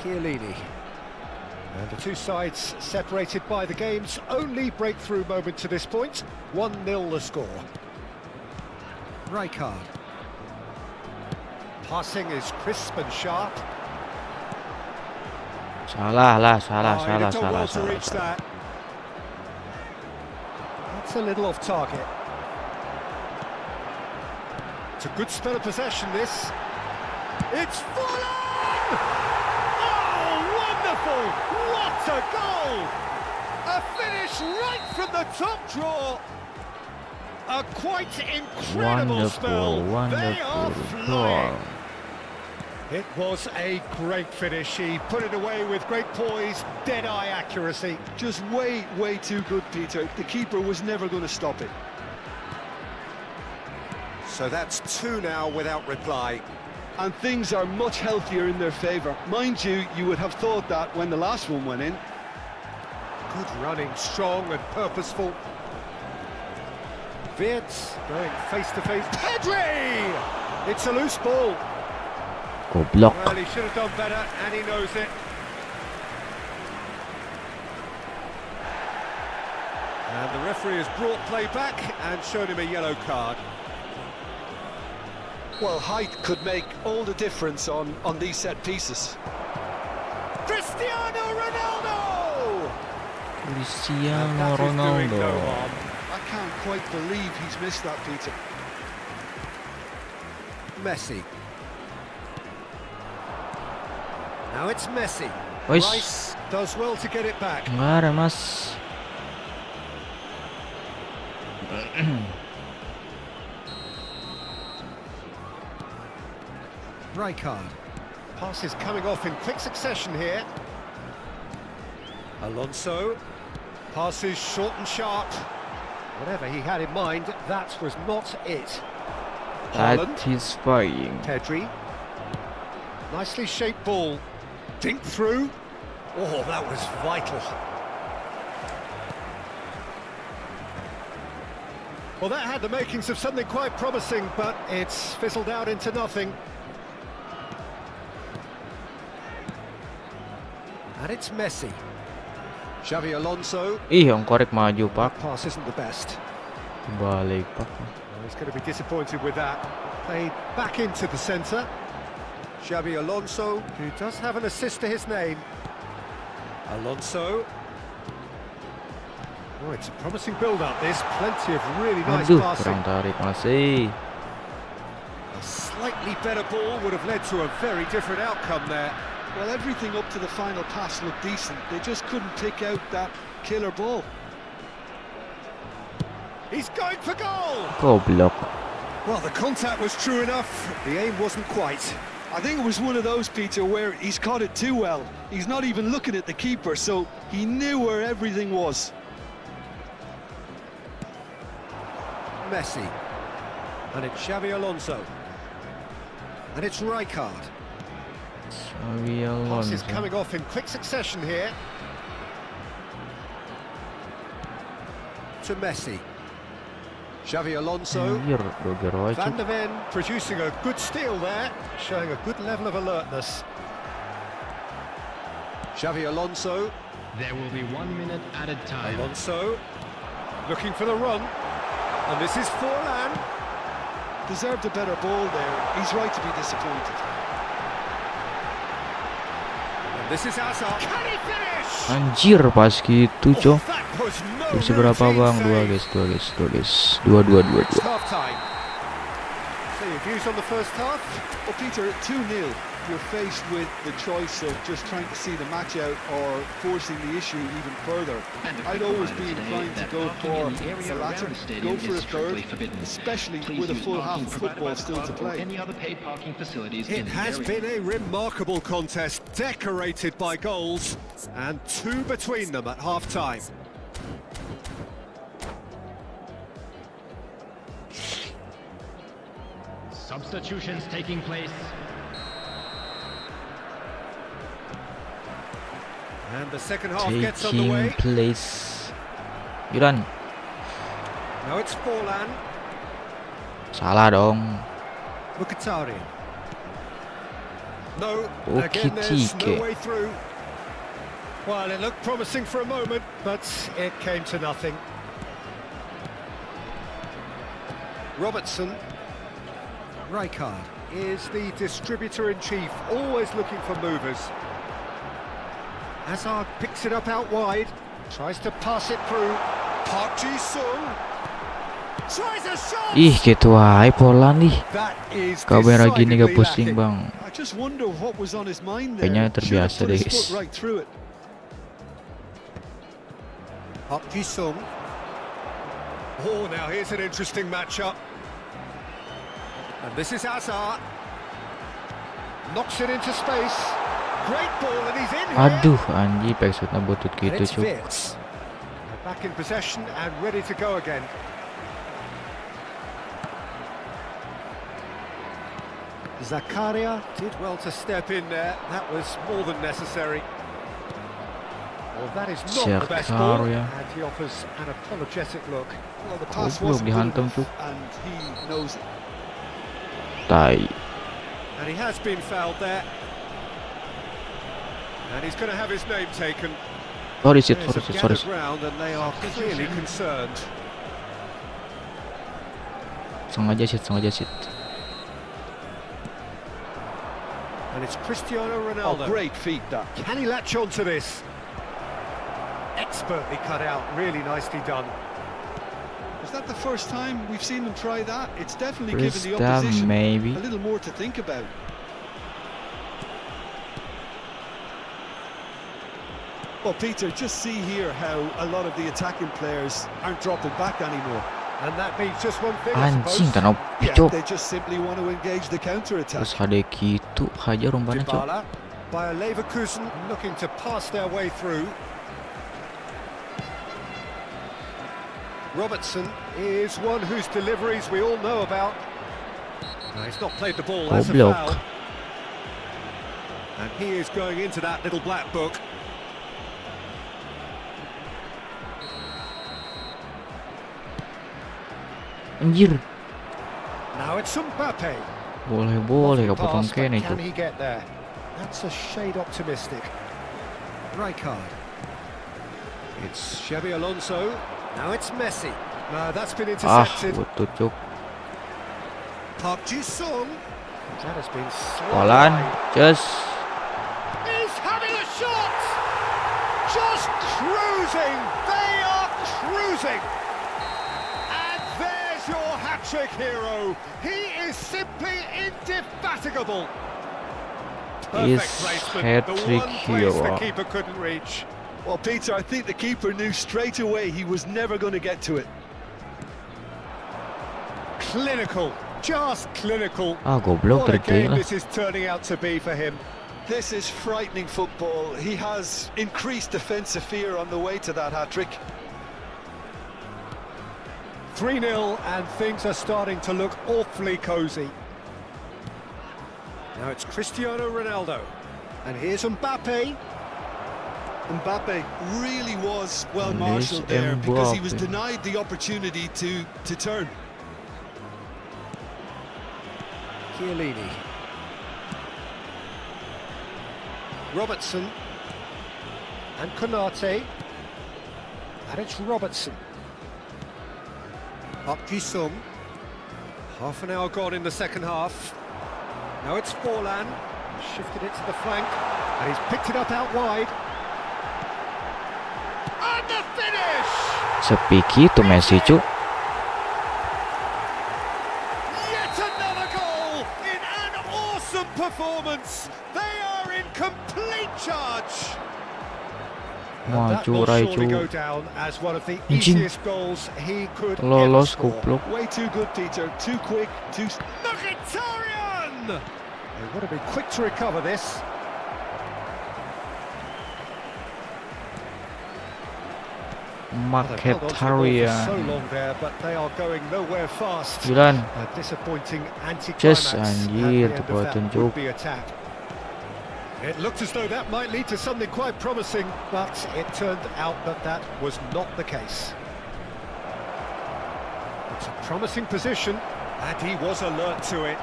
Chiellini. And the two sides separated by the game's only breakthrough moment to this point. 1-0 the score. Rijkaard. Passing is crisp and sharp. Salah lah, salah. He did well to reach that. That's a little off target. It's a good spell of possession, this. It's full on! Oh, wonderful! What a goal! A finish right from the top draw. A quite incredible spell. They are Wonderful flying. goal. It was a great finish. He put it away with great poise, dead-eye accuracy. Just way, way too good, Peter. The keeper was never going to stop it. So that's two now without reply. And things are much healthier in their favour. Mind you, you would have thought that when the last one went in. Good running, strong and purposeful. Wirtz going face-to-face. Pedri! It's a loose ball. Goblok. Well, he should have done better, and he knows it. And the referee has brought play back and showed him a yellow card. Well, height could make all the difference on these set pieces. Cristiano Ronaldo! Cristiano That is doing Ronaldo. no harm. I can't quite believe he's missed that, Peter. Messi. Now it's Messi. Ois. Rice does well to get it back. Nggak ada mas. Rijkaard. Passes coming off in quick succession here. Alonso. Passes short and sharp. Whatever he had in mind, that was not it. Haaland. Satisfying. Pedri. Nicely shaped ball. Dink through. Oh, that was vital. Well, that had the makings of something quite promising, but it's fizzled out into nothing. And it's Messi. Xavi Alonso. Ih, yang korek maju, Pak. Pass isn't the best. Balik, Pak. Well, he's going to be disappointed with that. Played back into the centre. Xavi Alonso, who does have an assist to his name. Alonso. Oh, it's a promising build-up, this. Plenty of really nice Aduh, passing. kurang tarik masih. A slightly better ball would have led to a very different outcome there. Well, everything up to the final pass looked decent. They just couldn't pick out that killer ball. He's going for goal! Goblok. Well, the contact was true enough. The aim wasn't quite. I think it was one of those, Peter, where he's caught it too well. He's not even looking at the keeper, so he knew where everything was. Messi. And it's Xavi Alonso. And it's Rijkaard. Xavi Passes Alonso. coming off in quick succession here. To Messi. Xavi Alonso. Anjir, doger Van wajib. der Ven producing a good steal there, showing a good level of alertness. Xavi Alonso. There will be 1 minute added time. Alonso looking for the run. And this is Forlan. Deserved a better ball there. He's right to be disappointed. And this is Hazard. Can he finish? Anjir, pas gitu, Oh, Cok. that was no Terus berapa, routine Bang? save. Dua, guys. It's half time. So your views on the first half? Well, Peter, at 2-0, you're faced with the choice of just trying to see the match out or forcing the issue even further. I'd always be inclined to go for the latter, go for a third, especially with a full half of football still to play. It has been a remarkable contest, decorated by goals, and two between them at half-time. Substitutions taking place. And the second half gets on the way. Taking place. Yuran. Now it's Forlan. Salah dong. Mkhitaryan. No, Oh, again there's Kitike. no way through. Well, it looked promising for a moment, but it came to nothing. Robertson. Rijkaard is the distributor-in-chief, always looking for movers. Hazard picks it up out wide, tries to pass it through. Park Ji-sung tries a shot! Ih, gitu aja Polan nih. That is Kamera gini gak decidedly pusing, lacking. Bang. I just wonder what was on his mind there. Kayaknya Should have terbiasa put deh, his guys. foot right through it. Park Ji-sung. Oh, now here's an interesting matchup. And this is Hazard. Knocks it into space. Great ball, and he's in here. Aduh, anjir, maksudnya butut And gitu, it's Cuk. Wirtz. Back in possession and ready to go again. Zakaria did well to step in there. That was more than necessary. Well, that is not the best ball. Zakaria. And he offers an apologetic look. Well, the pass belum wasn't good dihantam, enough, Cuk. and he knows it. Tai. And he has been fouled there. And he's going to have his name taken. Sorry, There's a sorry. gathered round and they are clearly concerned. Sengaja sit. And it's Cristiano Oh, Ronaldo. great feat, that. Can he latch on to this? Expertly cut out, really nicely done. Is that the first time we've seen them try that? It's definitely given the Brista, opposition maybe. a little more to think about. Well, Peter, just see here how a lot of the attacking players aren't dropping back anymore. And that means just one thing, I Anjing suppose. tanah Yeah, cok. they just simply want to engage the counter attack. Terus ada gitu hajar umpannya cok. Dybala by Leverkusen looking to pass their way through. Robertson is one whose deliveries we all know about. No, he's not played the ball, that's a Goblok. foul. And he is going into that little black book. Anjir. Now it's Mbappe. Boleh kepotong Pass, but kene can cok. he get there? That's a shade optimistic. Rijkaard. It's Xabi Alonso. Now it's Messi. No, that's been intercepted. Betul cok. Park Ji-sung. That has been Kapan. Just. He's having a shot! Just cruising! They are cruising! And there's your hat-trick hero. He is simply indefatigable. His Perfect placement, hat-trick the one place the hero. keeper couldn't reach. Well, Peter, I think the keeper knew straight away he was never going to get to it. Clinical, just clinical. Goblok What a terting game lah. this is turning out to be for him. This is frightening football. He has increased defensive fear on the way to that hat-trick. 3-0 and things are starting to look awfully cosy. Now it's Cristiano Ronaldo. And here's Mbappe. Mbappe really was well Yes, marshalled there because he was Mbappe. denied the opportunity to turn. Chiellini. Robertson. And Konate. And it's Robertson. Up Ji-sung. Half an hour gone in the second half. Now it's Forlan. Shifted it to the flank. And he's picked it up out wide. And the finish! Sepi gitu Messi cuk. Yet another goal in an awesome performance. They are in complete charge. And that Maju will rai surely go cuk. down as one of the Anjing. easiest goals he could ever Lolos score. goblok. Way too good, Peter. Too quick, too... Mkhitaryan! They've got to be quick to recover this. Well, they've held on to the ball for so Mkhitaryan. long there, but they are going nowhere fast. 9. A disappointing Just anticlimax at the anjir, end of tepat that tunjuk. would-be attack. It looked as though that might lead to something quite promising, but it turned out that that was not the case. It's a promising position, and he was alert to it.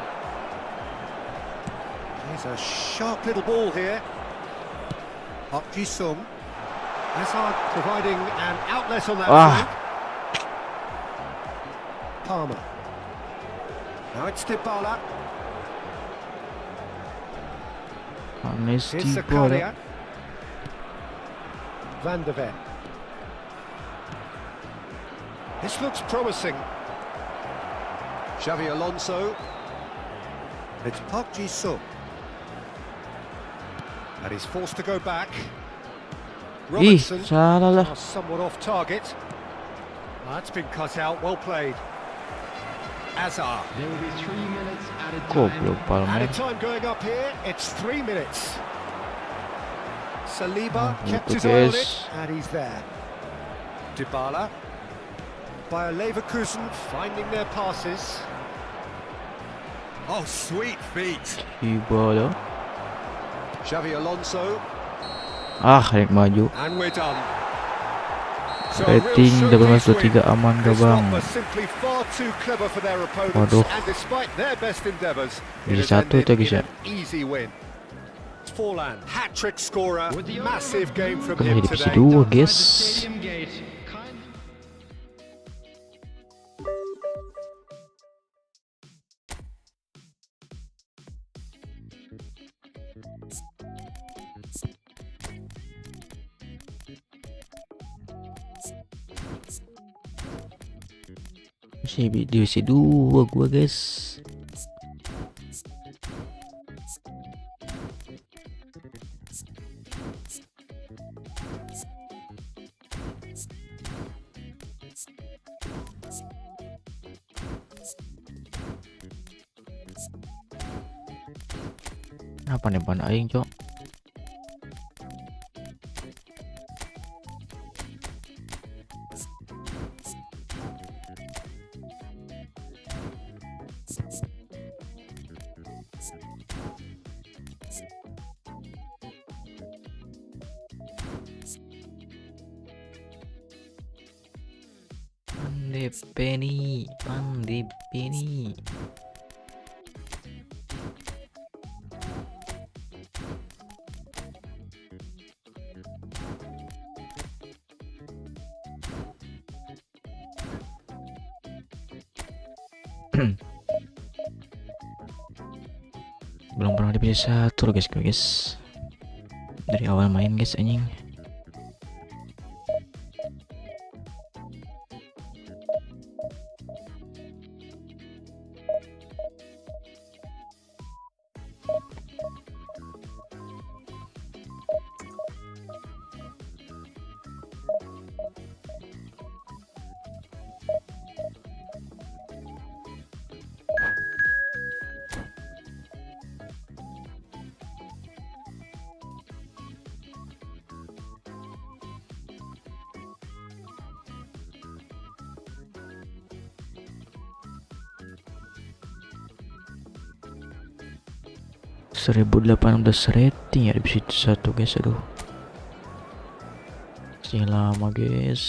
Here's a sharp little ball here. Park Ji-sung. Hazard providing an outlet on that flank. Palmer. Now it's Dybala. Anes Here's tiba dah. Zakaria. Van de Ven. This looks promising. Xavi Alonso. It's Park Ji-sung. And he's forced to go back. Ih, Robertson. salah lah. Somewhat off target. That's been cut out, well played. Hazard. There will be 3 minutes added Goblok time. Palmer. Added time going up here, it's 3 minutes. Saliba kept his eye on it, guys. and he's there. Dybala. By Leverkusen finding their passes. Oh, sweet feet. Tiba dah. Xavi Alonso, Naik maju. and we're done. So a real Rating showcase 18-23 win. aman gak This bang? lot were simply far too clever for their opponents, Waduh. and despite their best endeavours, it Divisi has 1 ended itu guys in ya. an easy win. Forlan, hat-trick scorer, With the massive game from Kan him jadi divisi today. 2 Outside the guys. stadium gate. Masih di divisi 2 gua guys. Apa nih pan aing, Cok? Pandi Penny. Belum pernah Divisi 1 guys. Dari awal main guys anjing. Seribu 18 rating ya di situ 1 guys. Aduh, masih lama guys.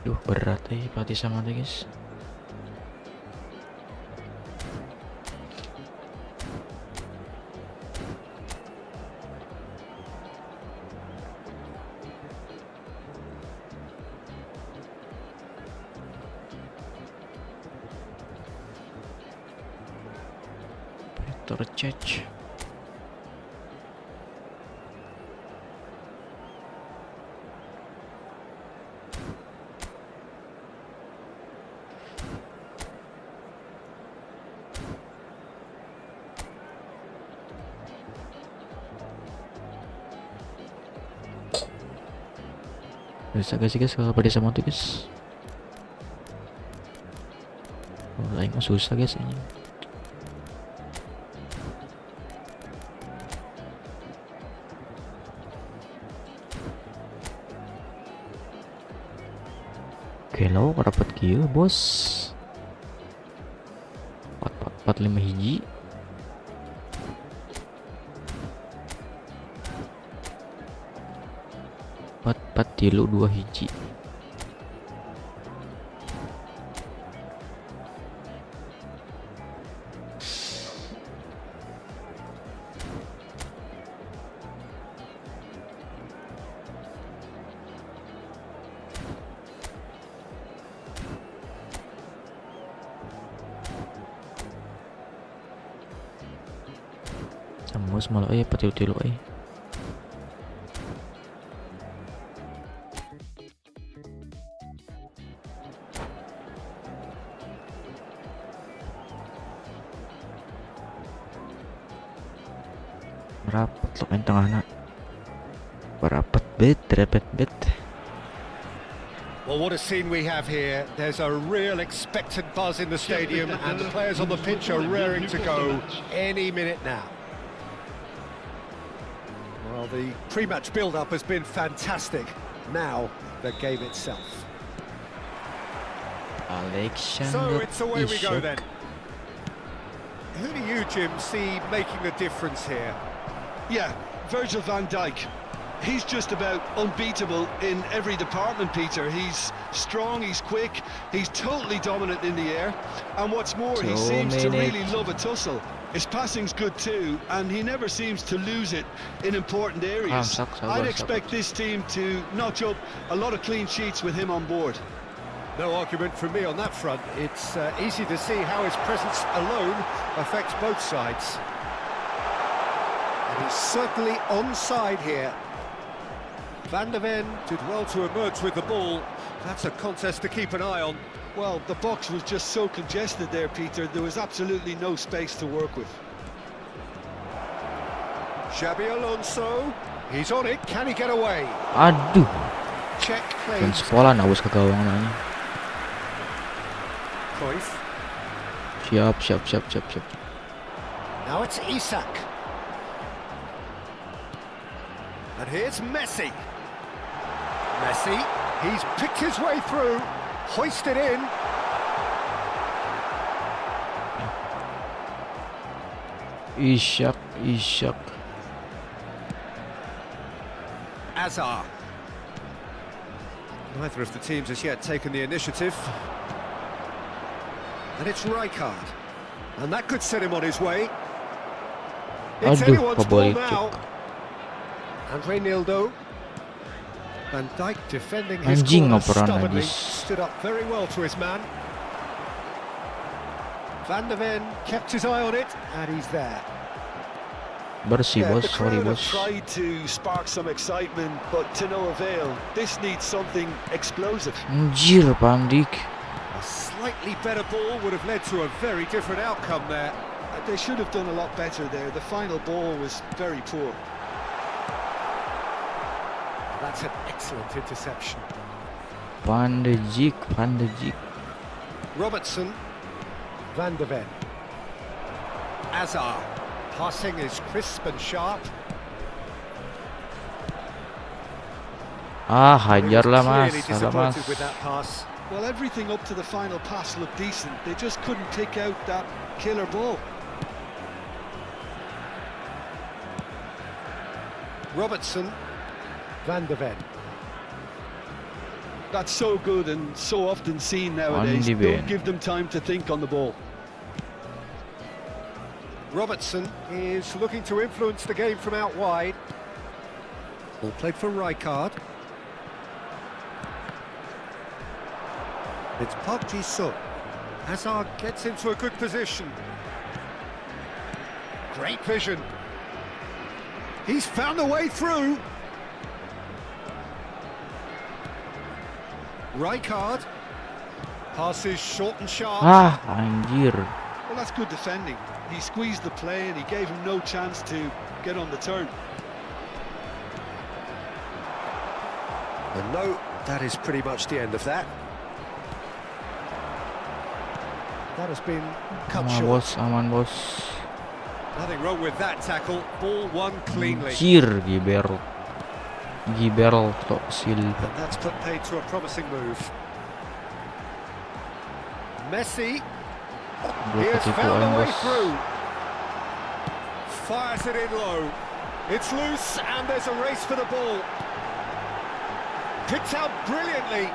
Duh, berat pelatih sama tuh guys. Tercech. Bisa gak sih guys kalau pada sama tuh guys? Mulai mah susah guys ini. Kelau rapat kieu bos. 45 hiji. Pat tilu 2 hiji. Amos malah patilu-tilu rapat lo main tengahna. Rapat bet. Well, what a scene we have here. There's a real expectant buzz in the stadium and the players on the pitch are raring to go any minute now. Well, the pre-match build-up has been fantastic. Now, the game itself. Alexander. So it's away we go then. Who do you, Jim, see making the difference here? Yeah, Virgil van Dijk. He's just about unbeatable in every department, Peter. He's strong, he's quick, he's totally dominant in the air. And what's more, he seems to really love a tussle. His passing's good too, and he never seems to lose it in important areas. I'd expect this team to notch up a lot of clean sheets with him on board. No argument from me on that front. It's easy to see how his presence alone affects both sides. And he's certainly onside here. Van der Ven did well to emerge with the ball. That's a contest to keep an eye on. Well, the box was just so congested there, Peter. There was absolutely no space to work with. Xabi Alonso. He's on it. Can he get away? Aduh, Check dan claims. sekolah nawus ke gawang nanya. Cruyff. Siap. Now it's Isak. And here's Messi. Messi, he's picked his way through, hoisted in. Ishak. Azar. Neither of the teams has yet taken the initiative. And it's Rijkaard. And that could set him on his way. It's Aduh, anyone's ball kebalik now. cuk. And Reinildo. Van Dijk defending his Anjing corner ngoperan stubbornly. najis. Stood up very well to his man. Van der Ven kept his eye on it, and he's there. Bersih Yeah, bos, the sorry crowd have bos. tried to spark some excitement, but to no avail. This needs something explosive. Anjir, Pandik. A slightly better ball would have led to a very different outcome there. They should have done a lot better there. The final ball was very poor. That's an excellent interception. Pandejik. Robertson. Van der Ven. Azar. Passing is crisp and sharp. Hajar lah mas, Clearly salah mas. disappointed with that pass. Well, everything up to the final pass looked decent. They just couldn't pick out that killer ball. Robertson. Van der Ven. That's so good and so often seen nowadays. Van de Ven. Don't give them time to think on the ball. Robertson is looking to influence the game from out wide. Ball played for Rijkaard. It's Park Ji-sung. Hazard gets into a good position. Great vision. He's found a way through. Rijkaard. Passes short and sharp. Anjir. Well, that's good defending. He squeezed the play and he gave him no chance to get on the turn. And no, that is pretty much the end of that. That has been cut short. Aman bos. Nothing wrong with that tackle. Ball won cleanly. Anjir, Giberl tok Silva. And that's put paid to a promising move. Messi. He has found a way bos. through. Fires it in low. It's loose and there's a race for the ball. Picked out brilliantly.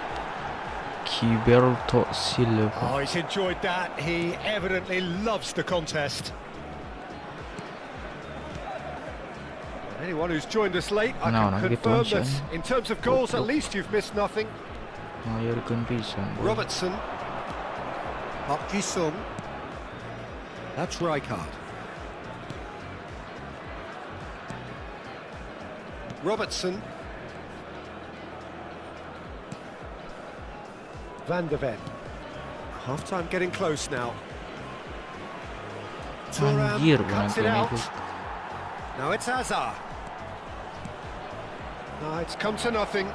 Giberl tok Silva. Oh, he's enjoyed that. He evidently loves the contest. Anyone who's joined us late, I No, can no, confirm gitu that aja. in terms of goals, at least you've missed nothing. Ngayarkeun pisan. boy. Robertson. Park Ji-sung. That's Rijkaard. Robertson. Van der Ven. Half-time getting close now. Thuram Anjir, cuts it penalti out. itu. Now it's Azar. No, it's come to nothing.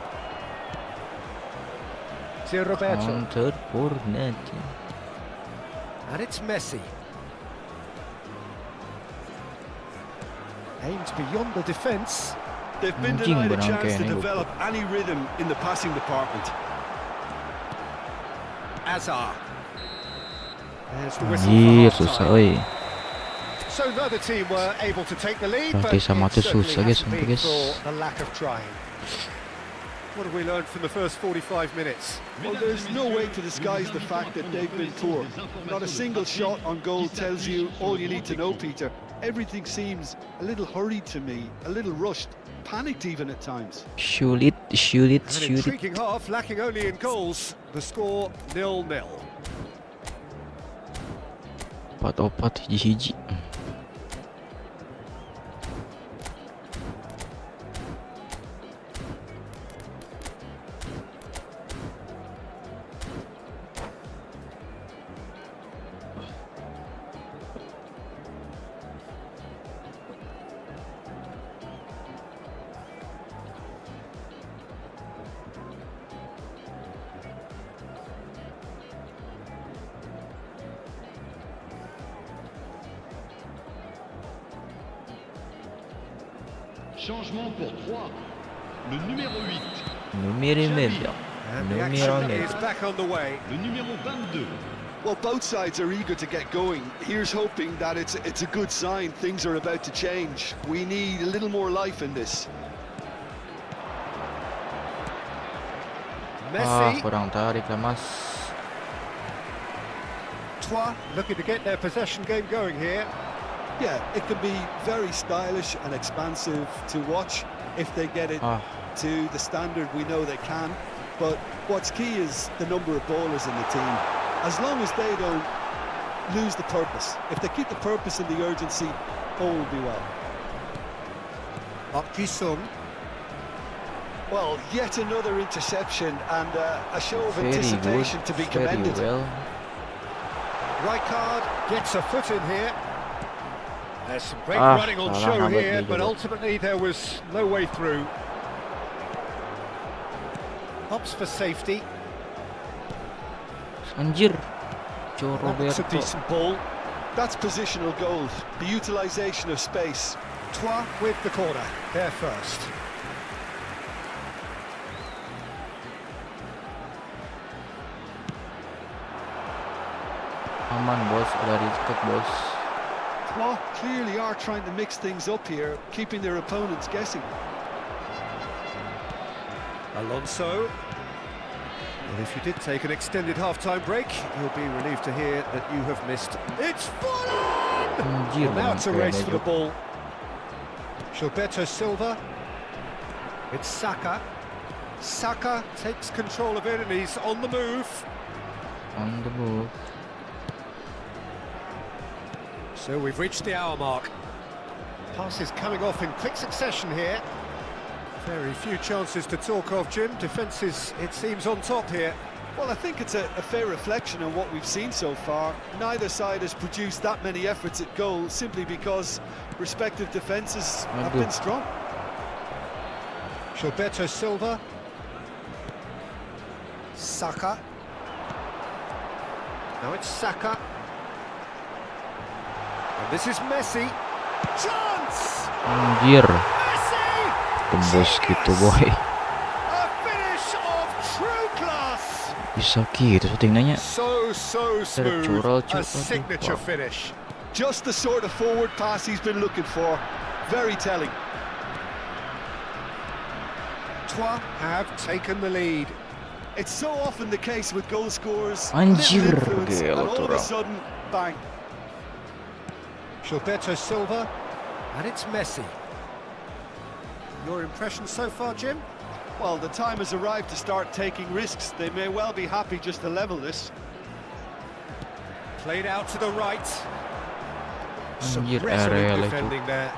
To Roberto. Counter for nothing. And it's Messi. Aimed beyond the defence. They've been Anjing denied a benang chance to kayak ni, develop any rhythm in the passing department. Azar. There's the whistle Anjir, for susah half-time. oi. So neither team were able to take the lead, but Pakai sama it tu certainly susah, guys, hasn't been guys. for the lack of trying. What have we learned from the first 45 minutes? Well, there's no way to disguise the fact that they've been poor. Not a single shot on goal tells you all you need to know, Peter. Everything seems a little hurried to me, a little rushed, panicked even at times. Sulit. An intriguing half, lacking only in goals. The score 0-0. 4-4 hiji-hiji. Changement pour 3. Le numéro 8. Numero medio. And the Numero action is medio. back on the way. Le numéro 22. Well, both sides are eager to get going. Here's hoping that it's a good sign. Things are about to change. We need a little more life in this. Messi, Kurang tarik lah mas. Trois, looking to get their possession game going here. Yeah, it can be very stylish and expansive to watch if they get it to the standard we know they can. But what's key is the number of ballers in the team. As long as they don't lose the purpose, if they keep the purpose and the urgency, all will be well. Park Ji-sung, Well, yet another interception and a show of Very good. anticipation to be Very commended. well. Rijkaard gets a foot in here. There's some great Ah, running on salah show ngambil here, dia but juga. ultimately there was no way through. Hops for safety. Anjir. Joe That's a Roberto. decent ball. That's positional gold, the utilisation of space. Trois with the corner, there first. Aman bos, dari dekat bos. Well, clearly are trying to mix things up here, keeping their opponents guessing. Alonso. Well, if you did take an extended half-time break, you'll be relieved to hear that you have missed. It's fallen! Anjir. Well, now it's a memang race for the keren ball. Gilberto Silva. It's Saka. Saka takes control of it and he's on the move. aja. On the move. So we've reached the hour mark. Passes coming off in quick succession here. Very few chances to talk of, Jim. Defence is, it seems, on top here. Well, I think it's a fair reflection on what we've seen so far. Neither side has produced that many efforts at goal simply because respective defences have been strong. Gilberto Silva. Saka. Now it's Saka. And this is Messi. Chance! Anjir. Messi! Tembus gitu boy. A finish of true class! Bisa gitu syutingannya. So smooth. Curl-curl, A signature wow. finish. Just the sort of forward pass he's been looking for. Very telling. Trois have taken the lead. It's so often the case with goal scorers. Anjir, little influence, and gila all tuh of a orang. sudden, bang. Gilberto Silva. And it's Messi. Your impression so far, Jim? Well, the time has arrived to start taking risks. They may well be happy just to level this. Played out to the right. Some Anjir, resolute area lagi. defending there.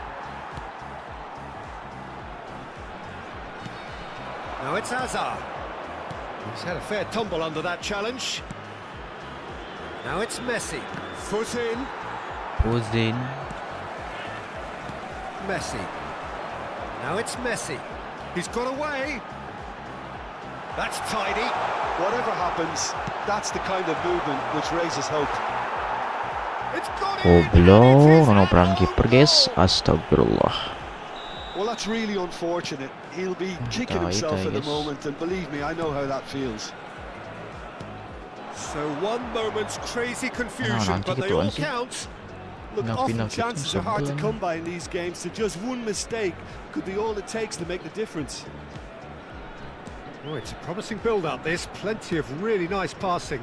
Now it's Hazard. He's had a fair tumble under that challenge. Now it's Messi. Foot in. Ozin. Messi. Now it's Messi. He's got away. That's tidy. Whatever happens, that's the kind of movement which raises hope. It's got in. Goblok, ngoperan kiper guys. Astagfirullah. Well, that's really unfortunate. He'll be kicking Tai, himself tai, at the guys. moment, and believe me, I know how that feels. So one moment's crazy confusion, nanti but they gituan all sih. count. Look, often Pindah-pindah gitu, chances are hard to sebelum. come by in these games, so just one mistake could be all it takes to make the difference. Oh, it's a promising build-up, this. Plenty of really nice passing.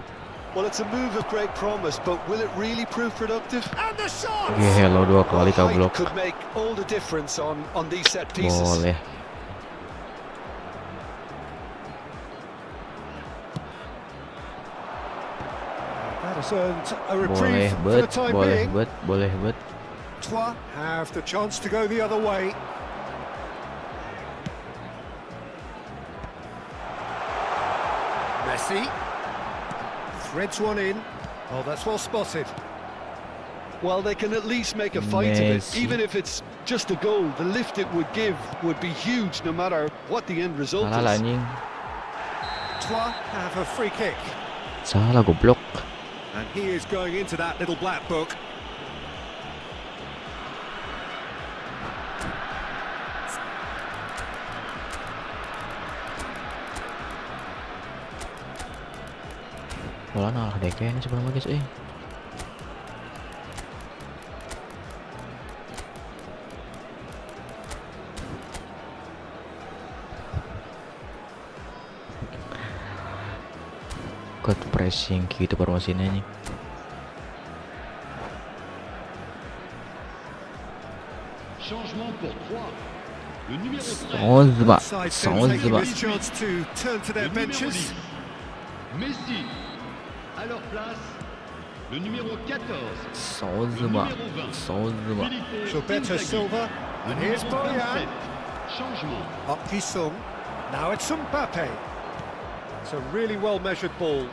Well, it's a move of great promise, but will it really prove productive? And the shot! Hello, dua kali Height kablok. could make all the difference on these set pieces. Boleh. That has earned a Boleh reprieve for the bet, time boleh being. bet, boleh bet. Trois have the chance to go the other way. Messi threads one in. Oh, that's well spotted. Well, they can at least make a fight of it, Messi. even if it's just a goal. The lift it would give would be huge, no matter what the end result Salah lah is. anjing. Trois have a free kick. Salah goblok. And he is going into that little black book. Bola nalah deh kayaknya sebelum guys. Good pressing gitu promosinya nih. Changement pour 3. Le numéro 13. Side still taking this chance to turn to their Le numéro benches. 10. Messi. À leur place, le numéro 14. Gilberto Silva, and here's Boyan. Changement. Up Sung. Now it's Mbappe. It's a really well measured ball.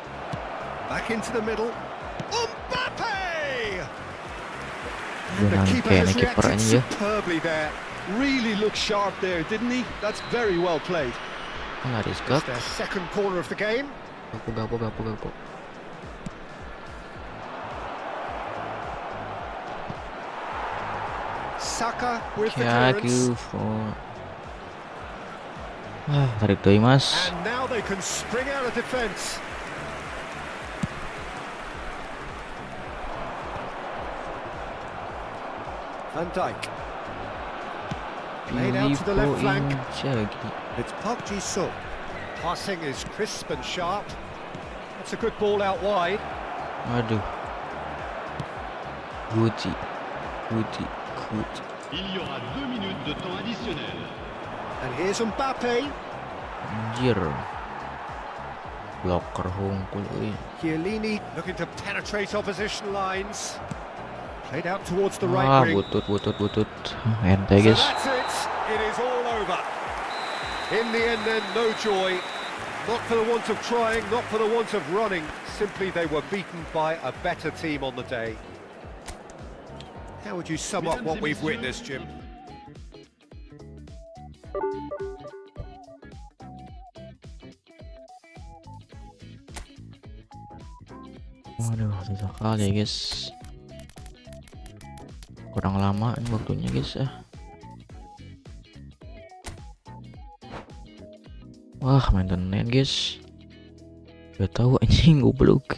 Back into the middle. Mbappe! And the keeper has reacted superbly there. Really looked sharp there, didn't he? That's very well played. It's their second corner of the game. Gapo. Saka with the clearance. Tarik deui Mas. And now they can spring out of defence. Van Dijk. Played out to the left flank. It's Park Ji-sung. Passing is crisp and sharp. That's a good ball out wide. Aduh. Gucci. Il y aura 2 minutes de temps additionnel. And here's Mbappe. Anjir. Blocker hungkul euy. Chiellini looking to penetrate opposition lines. Played out towards the right wing. Butut. Ente So guys. that's it. It is all over. In the end then, no joy. Not for the want of trying, not for the want of running. Simply they were beaten by a better team on the day. How would you sum up what we've witnessed, Jim? Waduh, susah kali ya guys. Kurang lama ini waktunya guys ya. Wah, main tenan guys. Gak tahu anjing goblok.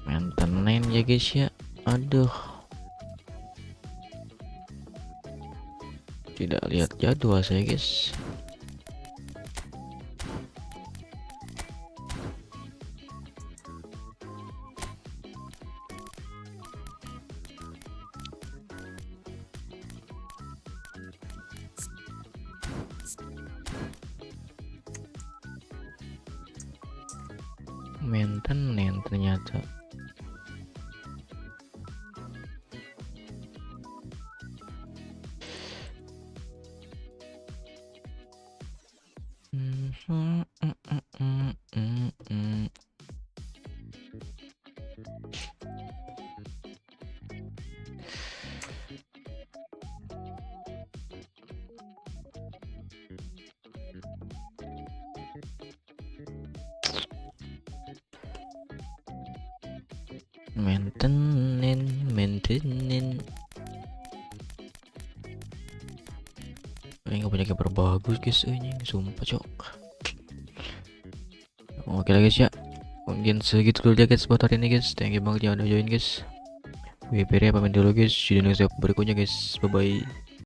Main tenan ya guys ya. Aduh. Tidak lihat jadwal saya guys. Maintenance ternyata. Maintenance. Ini nggak punya kiper bagus guys, ini sumpah cok. Oke lah guys ya, mungkin segitu dulu ya guys buat hari ini guys. Thank you banget yang udah join guys. WPR pamit dulu guys, see you next episode berikutnya guys, bye bye.